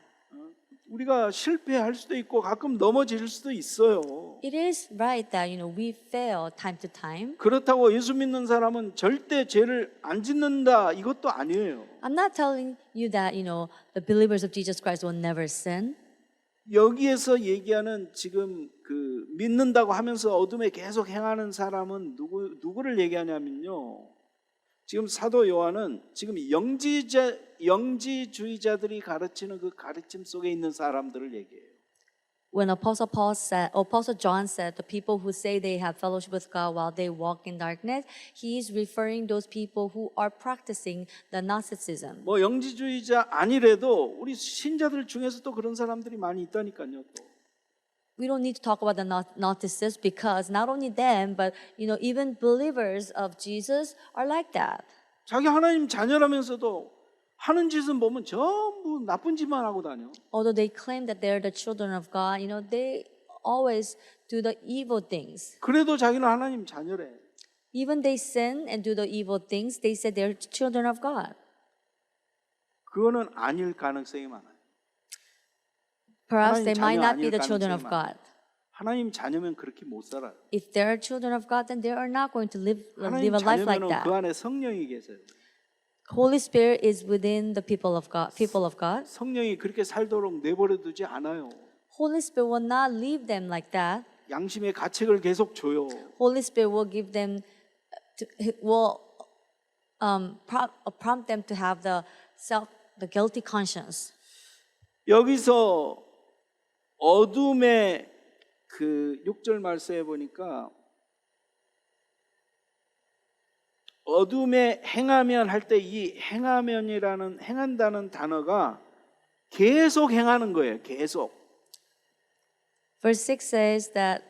우리가 실패할 수도 있고 가끔 넘어질 수도 있어요. It is right that we fail time to time. 그렇다고 예수 믿는 사람은 절대 죄를 안 짓는다 이것도 아니에요. I'm not telling you that the believers of Jesus Christ will never sin. 여기에서 얘기하는 지금 그 믿는다고 하면서 어둠에 계속 행하는 사람은 누구를 얘기하냐면요. 지금 사도 요한은 지금 영지주의자들이 가르치는 그 가르침 속에 있는 사람들을 얘기해요. When Apostle John said the people who say they have fellowship with God while they walk in darkness, he is referring those people who are practicing the Gnosticism. 뭐 영지주의자 아니래도 우리 신자들 중에서도 그런 사람들이 많이 있다니까요. 또. We don't need to talk about the Gnostics because not only them, but even believers of Jesus are like that. 자기 하나님 자녀라면서도 하는 짓은 보면 전부 나쁜 짓만 하고 다녀. Although they claim that they're the children of God, they always do the evil things. 그래도 자기는 하나님 자녀래. Even they sin and do the evil things, they say they're children of God. 그거는 아닐 가능성이 많아요. Perhaps they might not be 아닐 the children 가능성이 of 많아요. God. 하나님 자녀면 그렇게 못 살아요. If they're children of God, then they are not going to live 하나님 a life like 자녀면은 that. 그 안에 성령이 계세요. Holy Spirit is within the people of God. 성령이 그렇게 살도록 내버려 두지 않아요. Holy Spirit will not leave them like that. 양심의 가책을 계속 줘요. Holy Spirit will give them, prompt them to have the guilty conscience. 여기서 어둠의 그 6절 말씀에 보니까 어둠에 행하면 할 때 이 행하면이라는 행한다는 단어가 계속 행하는 거예요. 계속. Verse 6 says that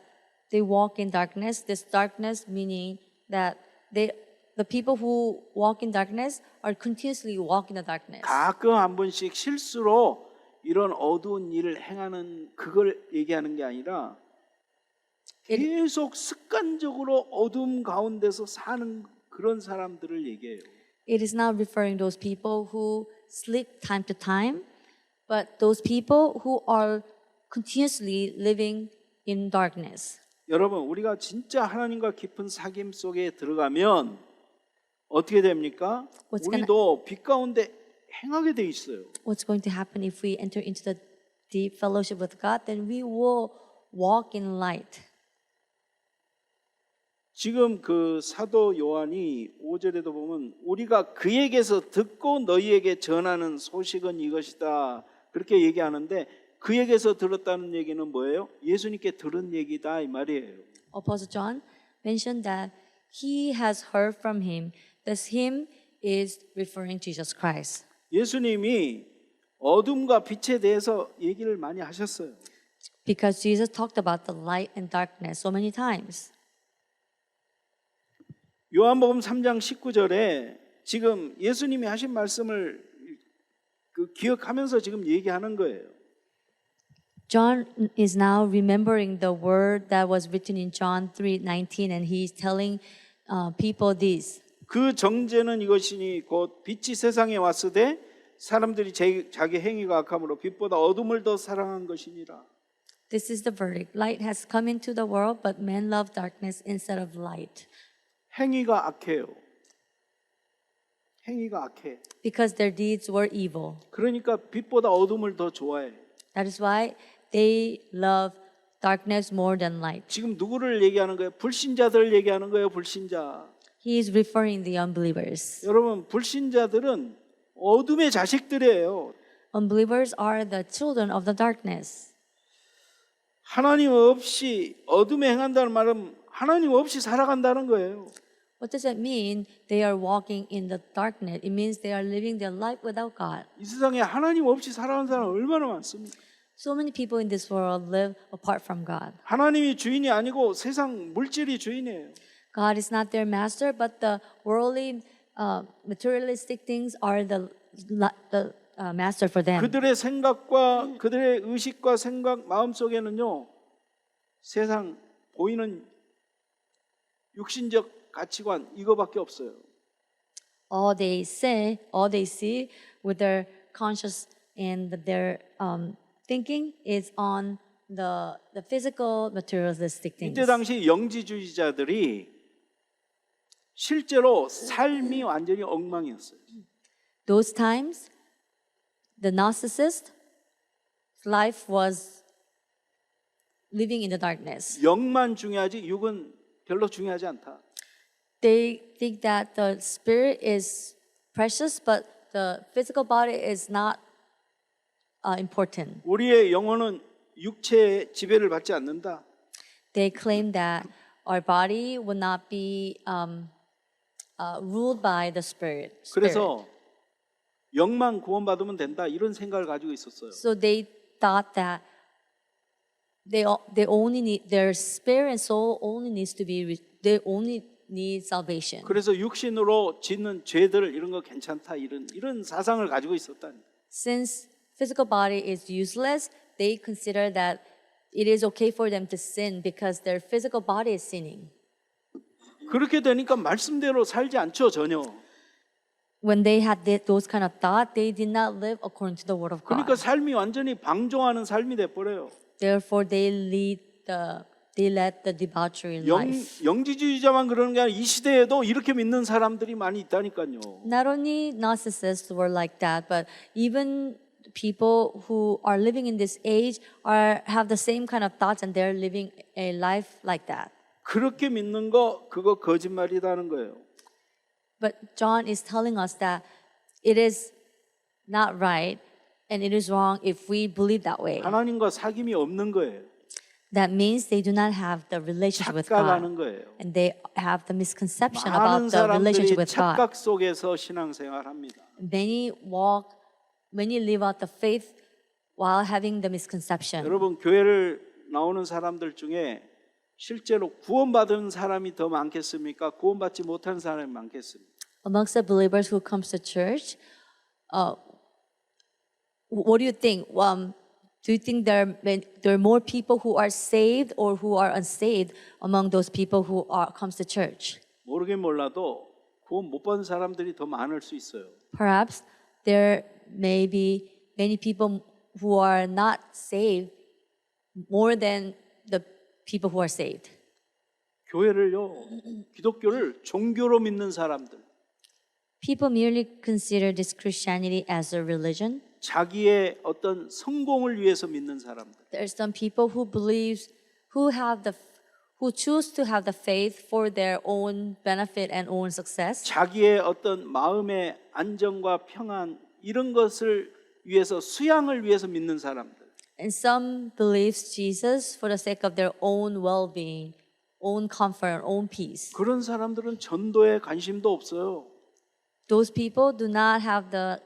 they walk in darkness. This darkness meaning that the people who walk in darkness are continuously walk in the darkness. 가끔 한 번씩 실수로 이런 어두운 일을 행하는 그걸 얘기하는 게 아니라 계속 습관적으로 어둠 가운데서 사는 그런 사람들을 얘기해요. It is not referring those people who sleep time to time, but those people who are continuously living in darkness. 여러분, 우리가 진짜 하나님과 깊은 사귐 속에 들어가면 어떻게 됩니까? 우리도 빛 가운데 행하게 돼 있어요. What's going to happen if we enter into the deep fellowship with God? Then we will walk in light. 지금 그 사도 요한이 5절에도 보면 우리가 그에게서 듣고 너희에게 전하는 소식은 이것이다. 그렇게 얘기하는데 그에게서 들었다는 얘기는 뭐예요? 예수님께 들은 얘기다 이 말이에요. Apostle John mentioned that he has heard from him. This him is referring to Jesus Christ. 예수님이 어둠과 빛에 대해서 얘기를 많이 하셨어요. Because Jesus talked about the light and darkness so many times. 요한복음 3장 19절에 지금 예수님이 하신 말씀을 기억하면서 지금 얘기하는 거예요. John is now remembering the word that was written in John 3:19 and he's telling people this. 그 정죄는 이것이니 곧 빛이 세상에 왔으되 사람들이 자기 행위가 악함으로 빛보다 어둠을 더 사랑한 것이니라. This is the verdict. Light has come into the world, but men love darkness instead of light. 행위가 악해요. 행위가 악해. Because their deeds were evil. 그러니까 빛보다 어둠을 더 좋아해. That is why they love darkness more than light. 지금 누구를 얘기하는 거예요? 불신자들을 얘기하는 거예요. 불신자. He is referring the unbelievers. 여러분, 불신자들은 어둠의 자식들이에요. Unbelievers are the children of the darkness. 하나님 없이 어둠에 행한다는 말은 하나님 없이 살아간다는 거예요. What does that mean? They are walking in the darkness. It means they are living their life without God. 이 세상에 하나님 없이 살아가는 사람 얼마나 많습니까? So many people in this world live apart from God. 하나님이 주인이 아니고 세상 물질이 주인이에요. God is not their master, but the worldly, materialistic things are the master for them. 그들의 생각과 그들의 의식과 생각 마음 속에는요 세상 보이는 육신적 가치관 이거밖에 없어요. All they say, all they see with their conscious and their thinking is on the physical materialistic things. 이때 당시 영지주의자들이 실제로 삶이 완전히 엉망이었어요. Those times, the narcissist life was living in the darkness. 영만 중요하지 육은 별로 중요하지 않다. They think that the spirit is precious, but the physical body is not important. 우리의 영혼은 육체의 지배를 받지 않는다. They claim that our body will not be ruled by the spirit. 그래서 영만 구원받으면 된다 이런 생각을 가지고 있었어요. So they thought that they only need their spirit and soul only needs to be they only need salvation. 그래서 육신으로 짓는 죄들 이런 거 괜찮다 이런 사상을 가지고 있었다니. Since physical body is useless, they consider that it is okay for them to sin because their physical body is sinning. 그렇게 되니까 말씀대로 살지 않죠 전혀. When they had those kind of thought, they did not live according to the word of God. 그러니까 삶이 완전히 방종하는 삶이 돼 버려요. Therefore, they led the debauchery life. 영지주의자만 그러는 게 아니라 이 시대에도 이렇게 믿는 사람들이 많이 있다니까요. Not only narcissists were like that, but even people who are living in this age have the same kind of thoughts and they're living a life like that. 그렇게 믿는 거 그거 거짓말이라는 거예요. But John is telling us that it is not right and it is wrong if we believe that way. 하나님과 사귐이 없는 거예요. That means they do not have the relationship with 착각하는 God. 거예요. And they have the misconception 많은 about the relationship 사람들이 with God. 착각 속에서 신앙생활합니다. Many live out the faith while having the misconception. 여러분 교회를 나오는 사람들 중에 실제로 구원받은 사람이 더 많겠습니까? 구원받지 못한 사람이 많겠습니까? Amongst the believers who comes to church, what do you think? Do you think there are more people who are saved or who are unsaved among those people who comes to church? 모르긴 몰라도 구원 못 받은 사람들이 더 많을 수 있어요. Perhaps there may be many people who are not saved more than the people who are saved. 교회를요, 기독교를 종교로 믿는 사람들, People merely consider this Christianity as a religion. 자기의 어떤 성공을 위해서 믿는 사람들, There are some people who choose to have the faith for their own benefit and own success. 자기의 어떤 마음의 안정과 평안 이런 것을 위해서 수양을 위해서 믿는 사람들. And some believes Jesus for the sake of their own well-being, own comfort, own peace. 그런 사람들은 전도에 관심도 없어요. Those people do not have the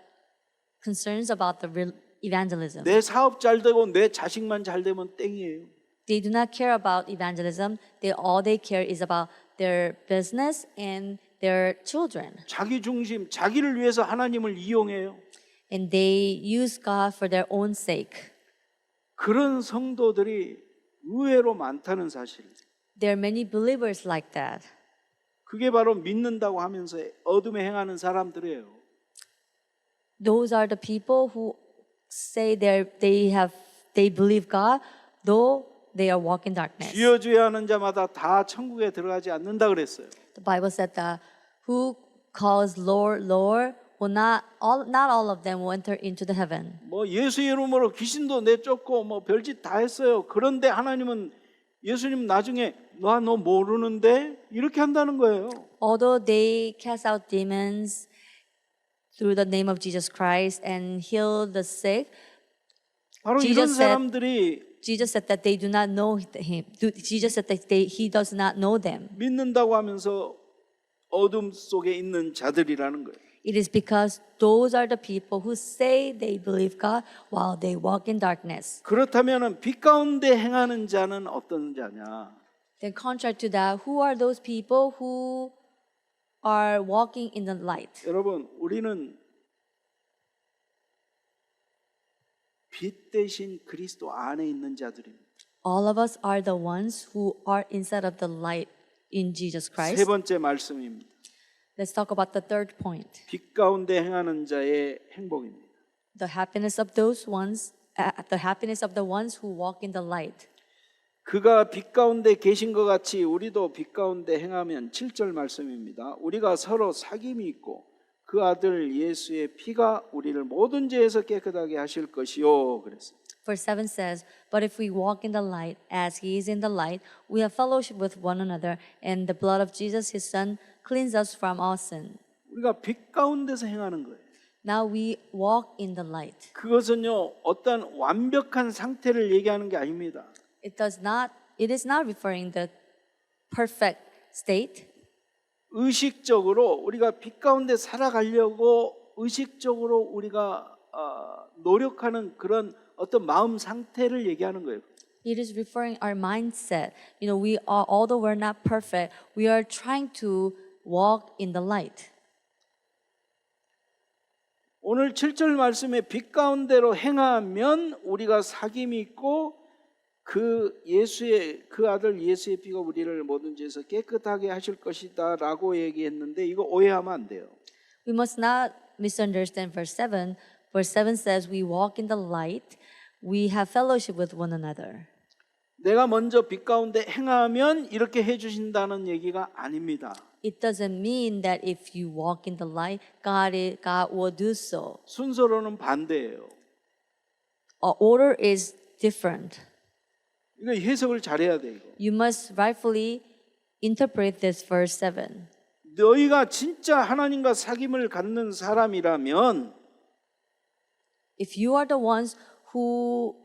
concerns about the evangelism. 내 사업 잘 되고 내 자식만 잘 되면 땡이에요. They do not care about evangelism. All they care is about their business and their children. 자기 중심, 자기를 위해서 하나님을 이용해요. And they use God for their own sake. 그런 성도들이 의외로 많다는 사실. There are many believers like that. 그게 바로 믿는다고 하면서 어둠에 행하는 사람들이에요. Those are the people who say they believe God, though they are walking darkness. 주여 주여 하는 자마다 다 천국에 들어가지 않는다 그랬어요. The Bible said that who calls Lord, Lord, will not all of them will enter into the heaven. 뭐 예수 이름으로 귀신도 내쫓고 뭐 별짓 다 했어요. 그런데 하나님은 예수님 나중에 너 모르는데 이렇게 한다는 거예요. Although they cast out demons through the name of Jesus Christ and heal the sick, 바로 이런 사람들이 Jesus said that they do not know him. Jesus said that he does not know them. 믿는다고 하면서 어둠 속에 있는 자들이라는 거예요. It is because those are the people who say they believe God while they walk in darkness. 그렇다면 빛 가운데 행하는 자는 어떤 자냐? Then contrary to that, who are those people who are walking in the light? 여러분, 우리는 빛 대신 그리스도 안에 있는 자들입니다. All of us are the ones who are inside of the light in Jesus 세 Christ. 번째 말씀입니다. Let's talk about the third point. 빛 가운데 행하는 자의 행복입니다. The happiness of those ones the happiness of the ones who walk in the light. 그가 빛 가운데 계신 것 같이 우리도 빛 가운데 행하면 7절 말씀입니다. 우리가 서로 사귐이 있고 그 아들 예수의 피가 우리를 모든 죄에서 깨끗하게 하실 것이요. 그랬어요. Verse 7 says, But if we walk in the light, as he is in the light, we have fellowship with one another, and the blood of Jesus, his son, cleans us from all sin. 우리가 빛 가운데서 행하는 거예요. Now we walk in the light. 그것은요, 어떤 완벽한 상태를 얘기하는 게 아닙니다. It is not referring the perfect state. 의식적으로 우리가 빛 가운데 살아가려고 의식적으로 우리가 노력하는 그런 어떤 마음 상태를 얘기하는 거예요. It is referring our mindset. You know, although we're not perfect, we are trying to walk in the light. 오늘 7절 말씀에 빛 가운데로 행하면 우리가 사귐이 있고 그 아들 예수의 피가 우리를 모든 죄에서 깨끗하게 하실 것이다라고 얘기했는데 이거 오해하면 안 돼요. We must not misunderstand verse 7. Verse 7 says, We walk in the light, we have fellowship with one another. 내가 먼저 빛 가운데 행하면 이렇게 해주신다는 얘기가 아닙니다. It doesn't mean that if you walk in the light, God will do so. 순서로는 반대예요. Order is different. 이거 해석을 잘해야 돼 이거. You must rightfully interpret this verse 7. 너희가 진짜 하나님과 사귐을 갖는 사람이라면 If you are the ones who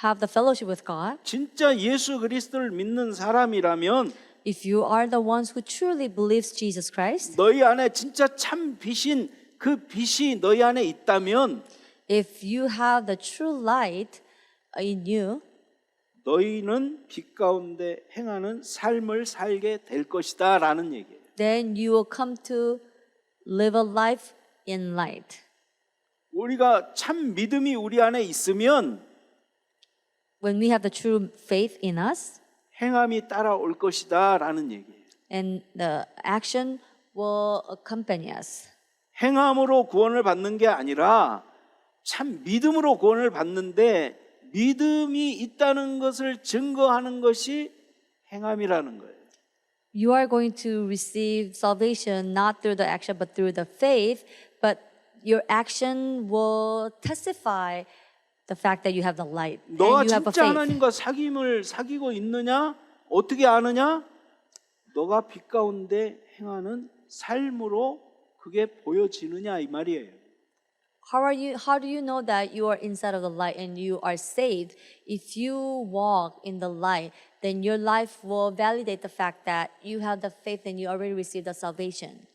have the fellowship with God, 진짜 예수 그리스도를 믿는 사람이라면 if you are the ones who truly believes Jesus Christ, 너희 안에 진짜 참 빛인 그 빛이 너희 안에 있다면 if you have the true light in you, 너희는 빛 가운데 행하는 삶을 살게 될 것이다 라는 얘기예요. then you will come to live a life in light. 우리가 참 믿음이 우리 안에 있으면 When we have the true faith in us, 행함이 따라올 것이다 라는 얘기예요. and the action will accompany us. 행함으로 구원을 받는 게 아니라 참 믿음으로 구원을 받는데 믿음이 있다는 것을 증거하는 것이 행함이라는 거예요. You are going to receive salvation not through the action but through the faith, but your action will testify the fact that you have the light and 너가 you have a 진짜 faith. 하나님과 사귐을 사귀고 있느냐? 어떻게 아느냐? 너가 빛 가운데 행하는 삶으로 그게 보여지느냐 이 말이에요. How do you know that you are inside of the light and you are saved? If you walk in the light, then your life will validate the fact that you have the faith and you already received the salvation.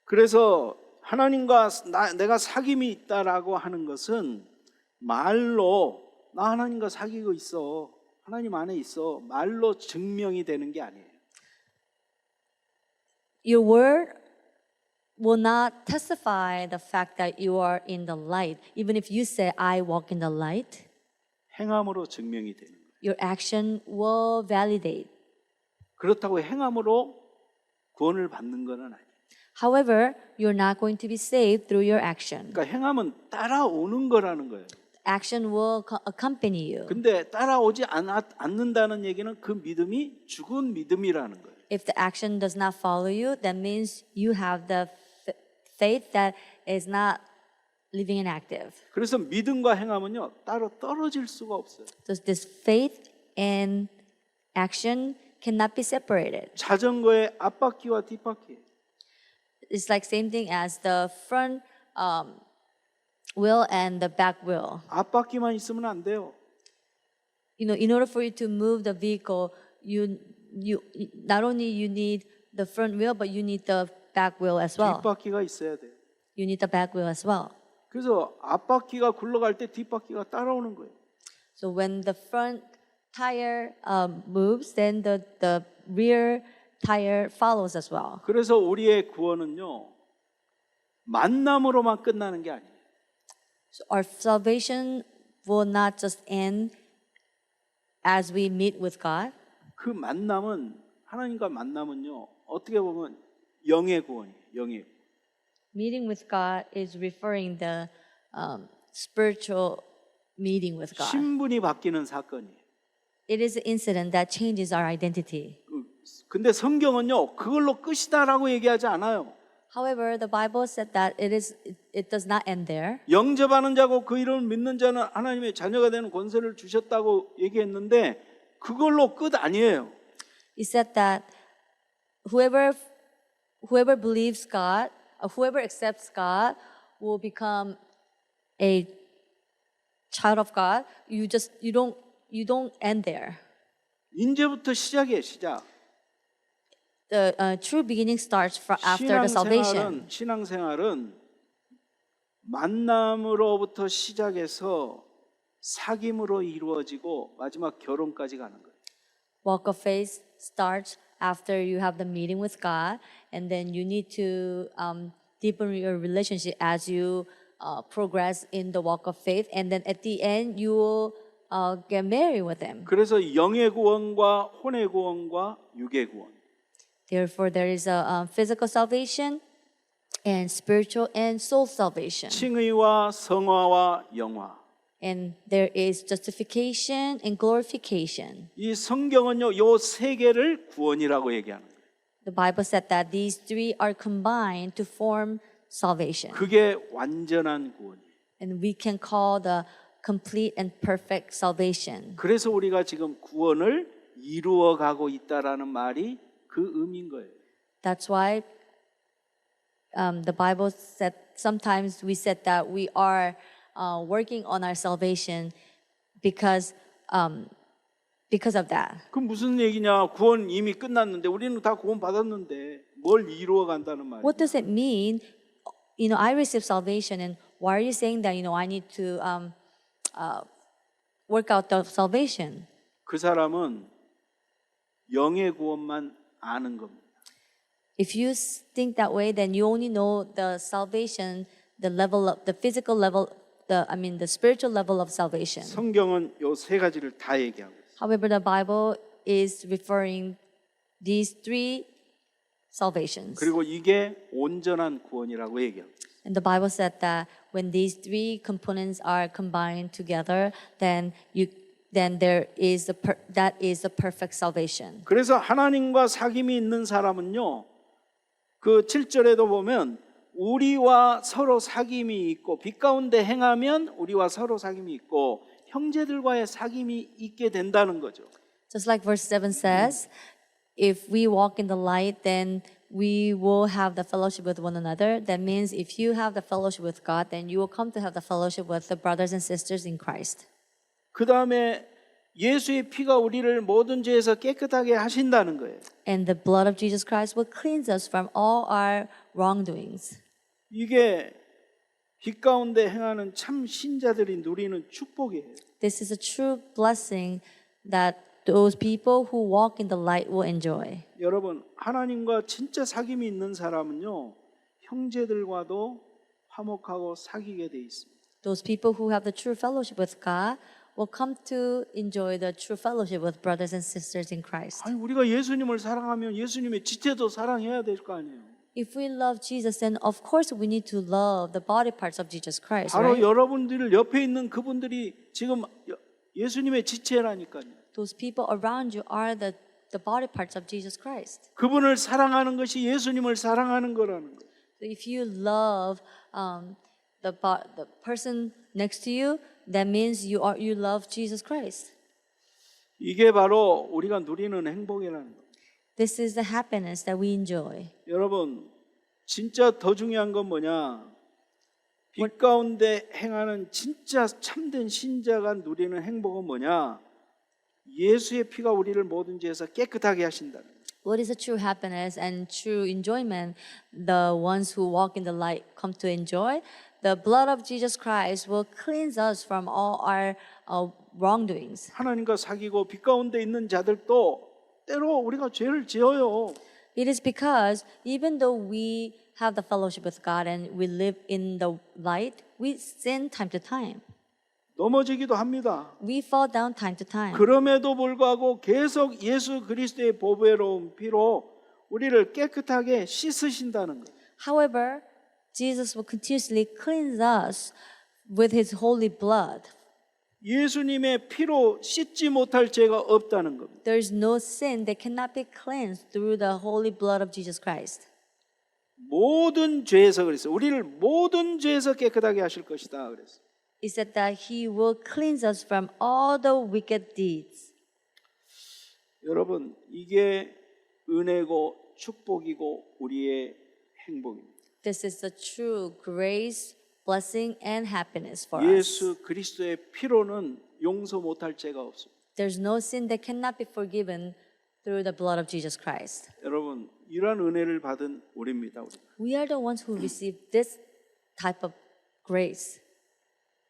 그래서 하나님과 내가 사귐이 있다라고 하는 것은 말로 나 하나님과 사귀고 있어. 하나님 안에 있어. 말로 증명이 되는 게 아니에요. Your word will not testify the fact that you are in the light. Even if you say, I walk in the light, 행함으로 증명이 되는 거예요. your action will validate. 그렇다고 행함으로 구원을 받는 건 아니에요. However, you're not going to be saved through your action. 그러니까 행함은 따라오는 거라는 거예요. Action will accompany you. 근데 따라오지 않는다는 얘기는 그 믿음이 죽은 믿음이라는 거예요. If the action does not follow you, that means you have the faith that is not living and active. 그래서 믿음과 행함은요 따로 떨어질 수가 없어요. So this faith and action cannot be separated. 자전거의 앞바퀴와 뒷바퀴. It's like same thing as the front wheel and the back wheel. 앞바퀴만 있으면 안 돼요. You know, in order for you to move the vehicle, you not only you need the front wheel, but you need the back wheel as well. 뒷바퀴가 있어야 돼요. You need the back wheel as well. 그래서 앞바퀴가 굴러갈 때 뒷바퀴가 따라오는 거예요. So when the front tire moves, then the rear tire follows as well. 그래서 우리의 구원은요 만남으로만 끝나는 게 아니에요. So our salvation will not just end as we meet with God. 그 만남은 하나님과 만남은요 어떻게 보면 영의 구원이에요. 영의. Meeting with God is referring the spiritual meeting with God. 신분이 바뀌는 사건이에요. It is an incident that changes our identity. 근데 성경은요, 그걸로 끝이다라고 얘기하지 않아요. However, the Bible said that it does not end there. 영접하는 자고 그 이름을 믿는 자는 하나님의 자녀가 되는 권세를 주셨다고 얘기했는데 그걸로 끝 아니에요. He said that whoever believes God, whoever accepts God will become a child of God. You don't end there. 이제부터 시작이에요, 시작. The true beginning starts from after the salvation. 신앙생활은 만남으로부터 시작해서 사귐으로 이루어지고 마지막 결혼까지 가는 거예요. Walk of faith starts after you have the meeting with God, and then you need to deepen your relationship as you progress in the walk of faith, and then at the end you will get married with Him. 그래서 영의 구원과 혼의 구원과 육의 구원. Therefore, there is a physical salvation and spiritual and soul salvation. 칭의와 성화와 영화. And there is justification and glorification. 이 성경은요, 요 세 개를 구원이라고 얘기하는 거예요. The Bible said that these three are combined to form salvation. 그게 완전한 구원이에요. And we can call the complete and perfect salvation. 그래서 우리가 지금 구원을 이루어 가고 있다라는 말이 그 의미인 거예요. That's why the Bible said sometimes we said that we are working on our salvation because of that. 그 무슨 얘기냐? 구원 이미 끝났는데 우리는 다 구원 받았는데 뭘 이루어 간다는 말이에요. What does it mean? I received salvation, and why are you saying that? I need to work out the salvation. 그 사람은 영의 구원만 아는 겁니다. If you think that way, then you only know the salvation, the level of the physical level, the spiritual level of salvation. 성경은 요 세 가지를 다 얘기하고 있어요. However, the Bible is referring these three salvations. 그리고 이게 온전한 구원이라고 얘기하고 있어요. And the Bible said that when these three components are combined together, then there is that is the perfect salvation. 그래서 하나님과 사귐이 있는 사람은요, 그 7절에도 보면 우리와 서로 사귐이 있고 빛 가운데 행하면 우리와 서로 사귐이 있고 형제들과의 사귐이 있게 된다는 거죠. Just like verse 7 says, if we walk in the light, then we will have the fellowship with one another. That means if you have the fellowship with God, then you will come to have the fellowship with the brothers and sisters in Christ. 그 다음에 예수의 피가 우리를 모든 죄에서 깨끗하게 하신다는 거예요. And the blood of Jesus Christ will cleanse us from all our wrongdoings. 이게 빛 가운데 행하는 참 신자들이 누리는 축복이에요. This is a true blessing that those people who walk in the light will enjoy. 여러분, 하나님과 진짜 사귐이 있는 사람은요, 형제들과도 화목하고 사귀게 돼 있습니다. Those people who have the true fellowship with God will come to enjoy the true fellowship with brothers and sisters in Christ. 아니, 우리가 예수님을 사랑하면 예수님의 지체도 사랑해야 될 거 아니에요. If we love Jesus, then of course we need to love the body parts of Jesus Christ, 바로 right? 여러분들 옆에 있는 그분들이 지금 예수님의 지체라니까요. Those people around you are the body parts of Jesus Christ. 그분을 사랑하는 것이 예수님을 사랑하는 거라는 거예요. So if you love the person next to you, that means you love Jesus Christ. 이게 바로 우리가 누리는 행복이라는 거예요. This is the happiness that we enjoy. 여러분, 진짜 더 중요한 건 뭐냐? 빛 가운데 행하는 진짜 참된 신자가 누리는 행복은 뭐냐? 예수의 피가 우리를 모든 죄에서 깨끗하게 하신다. What is the true happiness and true enjoyment the ones who walk in the light come to enjoy? The blood of Jesus Christ will cleanse us from all our wrongdoings. 하나님과 사귀고 빛 가운데 있는 자들도 때로 우리가 죄를 지어요. It is because even though we have the fellowship with God and we live in the light, we sin time to time. 넘어지기도 합니다. We fall down time to time. 그럼에도 불구하고 계속 예수 그리스도의 보배로운 피로 우리를 깨끗하게 씻으신다는 거예요. However, Jesus will continuously cleanse us with His holy blood. 예수님의 피로 씻지 못할 죄가 없다는 겁니다. There is no sin that cannot be cleansed through the holy blood of Jesus Christ. 모든 죄에서 그랬어요. 우리를 모든 죄에서 깨끗하게 하실 것이다 그랬어요. It said that He will cleanse us from all the wicked deeds. 여러분, 이게 은혜고 축복이고 우리의 행복입니다. This is the true grace, blessing, and happiness for us. 예수 그리스도의 피로는 용서 못할 죄가 없습니다. There's no sin that cannot be forgiven through the blood of Jesus Christ. 여러분, 이러한 은혜를 받은 우리입니다. 우리. We are the ones who receive this type of grace.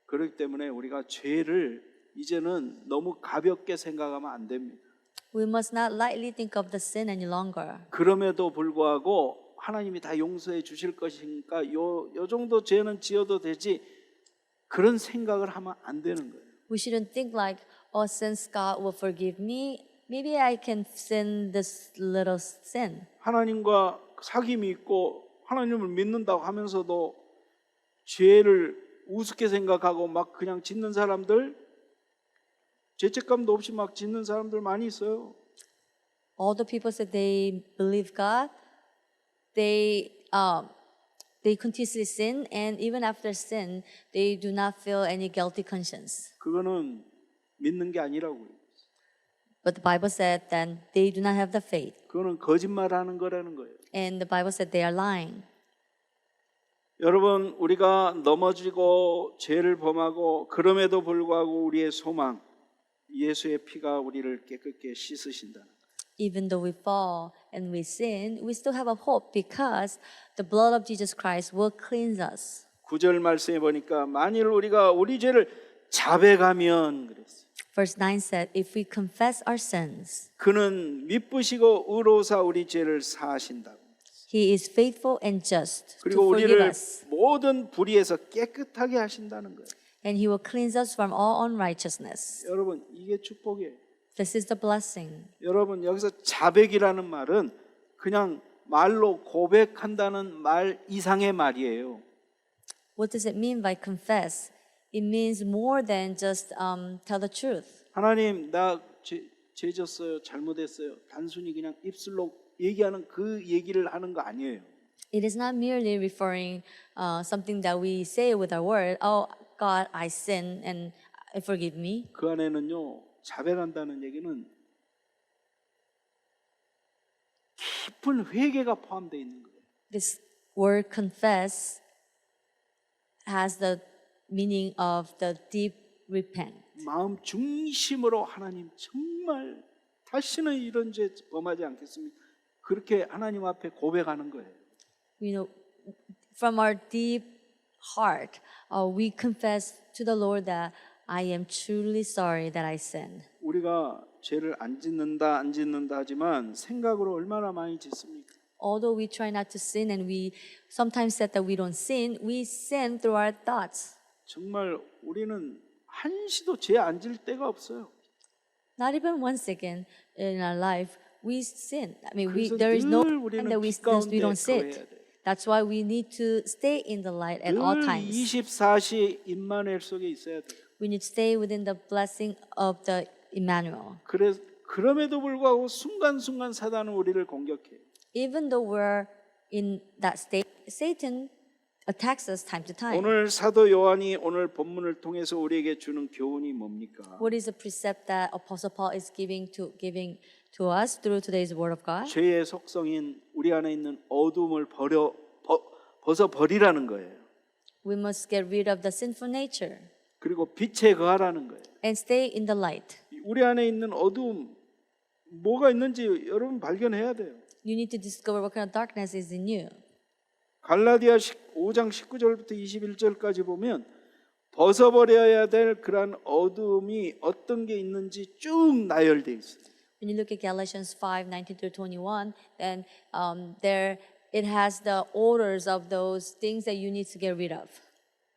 그렇기 때문에 우리가 죄를 이제는 너무 가볍게 생각하면 안 됩니다. We must not lightly think of the sin any longer. 그럼에도 불구하고 하나님이 다 용서해 주실 것이니까 요 정도 죄는 지어도 되지 그런 생각을 하면 안 되는 거예요. We shouldn't think like, oh, since God will forgive me, maybe I can sin this little sin. 하나님과 사귐이 있고 하나님을 믿는다고 하면서도 죄를 우습게 생각하고 막 그냥 짓는 사람들, 죄책감도 없이 막 짓는 사람들 많이 있어요. All the people said they believe God, they continuously sin, and even after sin, they do not feel any guilty conscience. 그거는 믿는 게 아니라고요. But the Bible said that they do not have the faith, 그거는 거짓말하는 거라는 거예요. and the Bible said they are lying. 여러분, 우리가 넘어지고 죄를 범하고 그럼에도 불구하고 우리의 소망, 예수의 피가 우리를 깨끗게 씻으신다. Even though we fall and we sin, we still have a hope because the blood of Jesus Christ will cleanse us. 9절 말씀에 보니까 만일 우리가 우리 죄를 자백하면 그랬어요. Verse 9 said, if we confess our sins, 그는 미쁘시고 의로우사 우리 죄를 사하신다고. He is faithful and just to 그리고 forgive 우리를 us, 모든 불의에서 깨끗하게 하신다는 거예요. and He will cleanse us from all unrighteousness. 여러분, 이게 축복이에요. This is the blessing. 여러분, 여기서 자백이라는 말은 그냥 말로 고백한다는 말 이상의 말이에요. What does it mean by confess? It means more than just tell the truth. 하나님, 나 죄 졌어요. 잘못했어요. 단순히 그냥 입술로 얘기하는 그 얘기를 하는 거 아니에요. It is not merely referring something that we say with our word. Oh God, I sin and forgive me. 그 안에는요, 자백한다는 얘기는 깊은 회개가 포함되어 있는 거예요. This word confess has the meaning of the deep repent. 마음 중심으로 하나님 정말 다시는 이런 죄 범하지 않겠습니다. 그렇게 하나님 앞에 고백하는 거예요. You know, from our deep heart, we confess to the Lord that I am truly sorry that I sinned. 우리가 죄를 안 짓는다 하지만 생각으로 얼마나 많이 짓습니까? Although we try not to sin and we sometimes said that we don't sin, we sin through our thoughts. 정말 우리는 한시도 죄 안 질 때가 없어요. Not even one second in our life we sin. I mean, 그래서 there is no 늘 time 우리는 that we 빛 가운데 don't 거해야 sit. 돼요. That's why we need to stay in the light at all 늘 times. 24시 임마누엘 속에 있어야 돼요. We need to stay within the blessing of the Emmanuel. 그럼에도 불구하고 순간순간 사단은 우리를 공격해요. Even though we're in that state, Satan attacks us time to time. 오늘 사도 요한이 오늘 본문을 통해서 우리에게 주는 교훈이 뭡니까? What is the precept that Apostle Paul is giving to us through today's Word of God? 죄의 속성인 우리 안에 있는 어둠을 벗어버리라는 거예요. We must get rid of the sinful nature 그리고 빛에 거하라는 거예요. and stay in the light. 우리 안에 있는 어둠 뭐가 있는지 여러분 발견해야 돼요. You need to discover what kind of darkness is in you. 갈라디아 5장 19절부터 21절까지 보면 벗어버려야 될 그러한 어둠이 어떤 게 있는지 쭉 나열돼 있어요. When you look at Galatians 5:19 through 21, then there it has the orders of those things that you need to get rid of.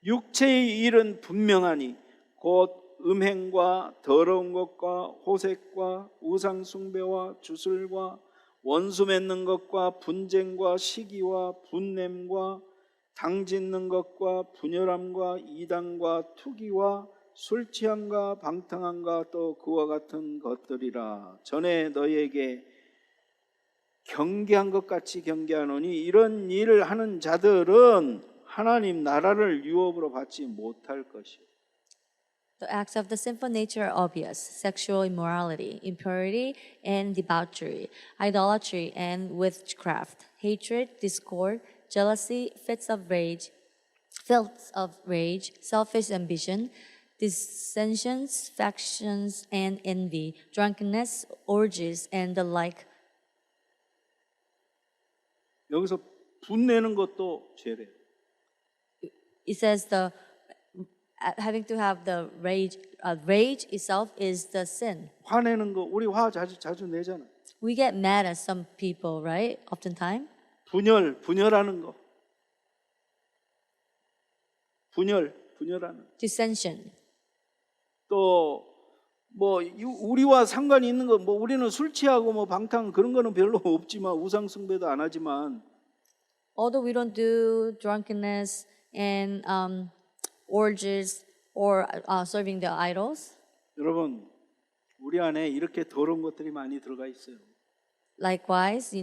육체의 일은 분명하니 곧 음행과 더러운 것과 호색과 우상 숭배와 주술과 원수 맺는 것과 분쟁과 시기와 분냄과 당 짓는 것과 분열함과 이단과 투기와 술 취함과 방탕함과 또 그와 같은 것들이라. 전에 너희에게 경계한 것 같이 경계하노니 이런 일을 하는 자들은 하나님 나라를 유업으로 받지 못할 것이요. The acts of the sinful nature are obvious: sexual immorality, impurity and debauchery, idolatry and witchcraft, hatred, discord, jealousy, fits of rage, selfish ambition, dissensions, factions, and envy, drunkenness, orgies, and the like. 여기서 분내는 것도 죄래요. It says having to have the rage itself is the sin. 화내는 거 우리 화 자주 내잖아. We get mad at some people, right? Oftentimes. 분열하는 거. 분열하는 거. Dissension. 또 뭐 우리와 상관이 있는 거 뭐 우리는 술 취하고 뭐 방탕 그런 거는 별로 없지만 우상 숭배도 안 하지만 Although we don't do drunkenness and orgies or serving the idols, 여러분 우리 안에 이렇게 더러운 것들이 많이 들어가 있어요. likewise,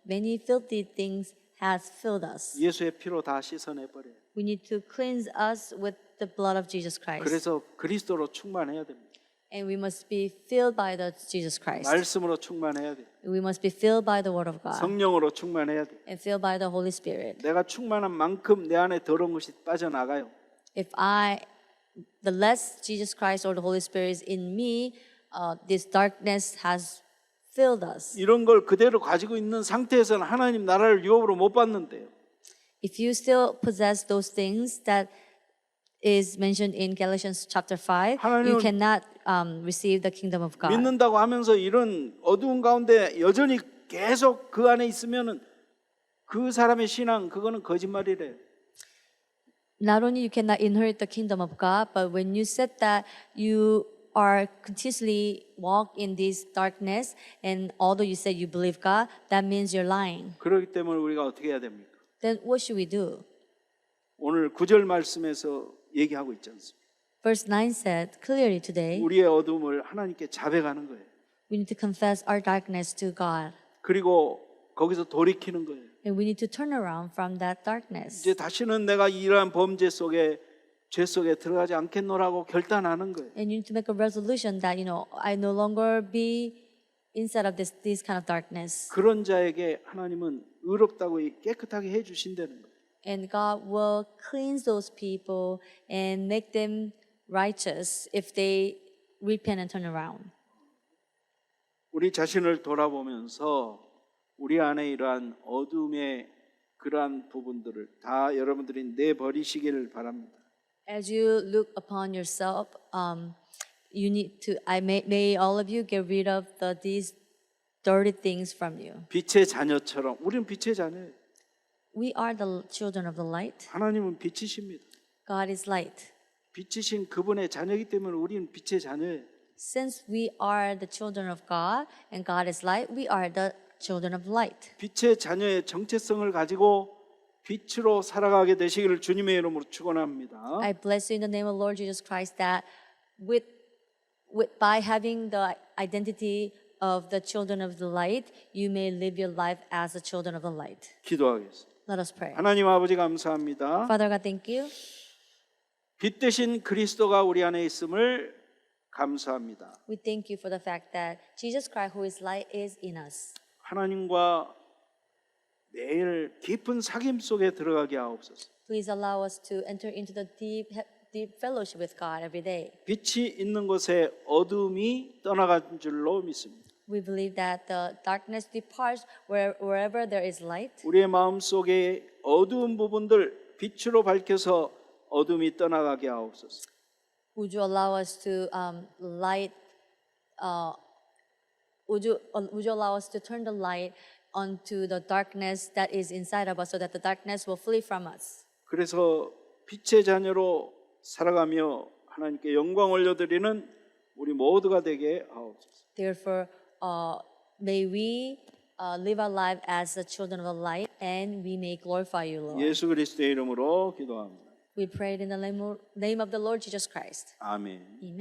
many filthy things has filled us. 예수의 피로 다 씻어내 버려요. We need to cleanse us with the blood of Jesus Christ. 그래서 그리스도로 충만해야 됩니다. And we must be filled by the Jesus Christ. 말씀으로 충만해야 돼요. We must be filled by the Word of God 성령으로 충만해야 돼요. and filled by the Holy Spirit. 내가 충만한 만큼 내 안에 더러운 것이 빠져나가요. The less Jesus Christ or the Holy Spirit is in me, this darkness has filled us. 이런 걸 그대로 가지고 있는 상태에서는 하나님 나라를 유업으로 못 받는데요. If you still possess those things that is mentioned in Galatians chapter 5, you 하나님은 cannot receive the kingdom of God. 믿는다고 하면서 이런 어두운 가운데 여전히 계속 그 안에 있으면은 그 사람의 신앙 그거는 거짓말이래요. Not only you cannot inherit the kingdom of God, but when you said that you are continuously walk in this darkness, and although you said you believe God, that means you're lying. 그렇기 때문에 우리가 어떻게 해야 됩니까? Then what should we do? 오늘 9절 말씀에서 얘기하고 있지 않습니까? Verse 9 said clearly today, 우리의 어둠을 하나님께 자백하는 거예요. we need to confess our darkness to God. 그리고 거기서 돌이키는 거예요. And we need to turn around from that darkness. 이제 다시는 내가 이러한 범죄 속에 죄 속에 들어가지 않겠노라고 결단하는 거예요. And you need to make a resolution that, I no longer be inside of this kind of darkness. 그런 자에게 하나님은 의롭다고 깨끗하게 해 주신다는 거예요. And God will cleanse those people and make them righteous if they repent and turn around. 우리 자신을 돌아보면서 우리 안에 이러한 어둠의 그러한 부분들을 다 여러분들이 내버리시기를 바랍니다. As you look upon yourself, you need to. May all of you get rid of these dirty things from you. 빛의 자녀처럼 우리는 빛의 자녀예요. We are the children of the light. 하나님은 빛이십니다. God is light. 빛이신 그분의 자녀이기 때문에 우리는 빛의 자녀예요. Since we are the children of God and God is light, we are the children of light. 빛의 자녀의 정체성을 가지고 빛으로 살아가게 되시기를 주님의 이름으로 축원합니다. I bless you in the name of Lord Jesus Christ that by having the identity of the children of the light, you may live your life as the children of the light. 기도하겠습니다. Let us pray. 하나님 아버지 감사합니다. Father God, thank you. 빛 대신 그리스도가 우리 안에 있음을 감사합니다. We thank you for the fact that Jesus Christ, who is light, is in us. 하나님과 매일 깊은 사귐 속에 들어가게 하옵소서. Please allow us to enter into the deep fellowship with God every day. 빛이 있는 곳에 어둠이 떠나간 줄로 믿습니다. We believe that the darkness departs wherever there is light. 우리의 마음 속에 어두운 부분들 빛으로 밝혀서 어둠이 떠나가게 하옵소서. Would you allow us to would you allow us to turn the light onto the darkness that is inside of us, so that the darkness will flee from us? 그래서 빛의 자녀로 살아가며 하나님께 영광 올려드리는 우리 모두가 되게 하옵소서. Therefore, may we live our life as the children of the light, and we may glorify you, Lord. 예수 그리스도의 이름으로 기도합니다. We prayed in the name of the Lord Jesus Christ. 아멘. Amen.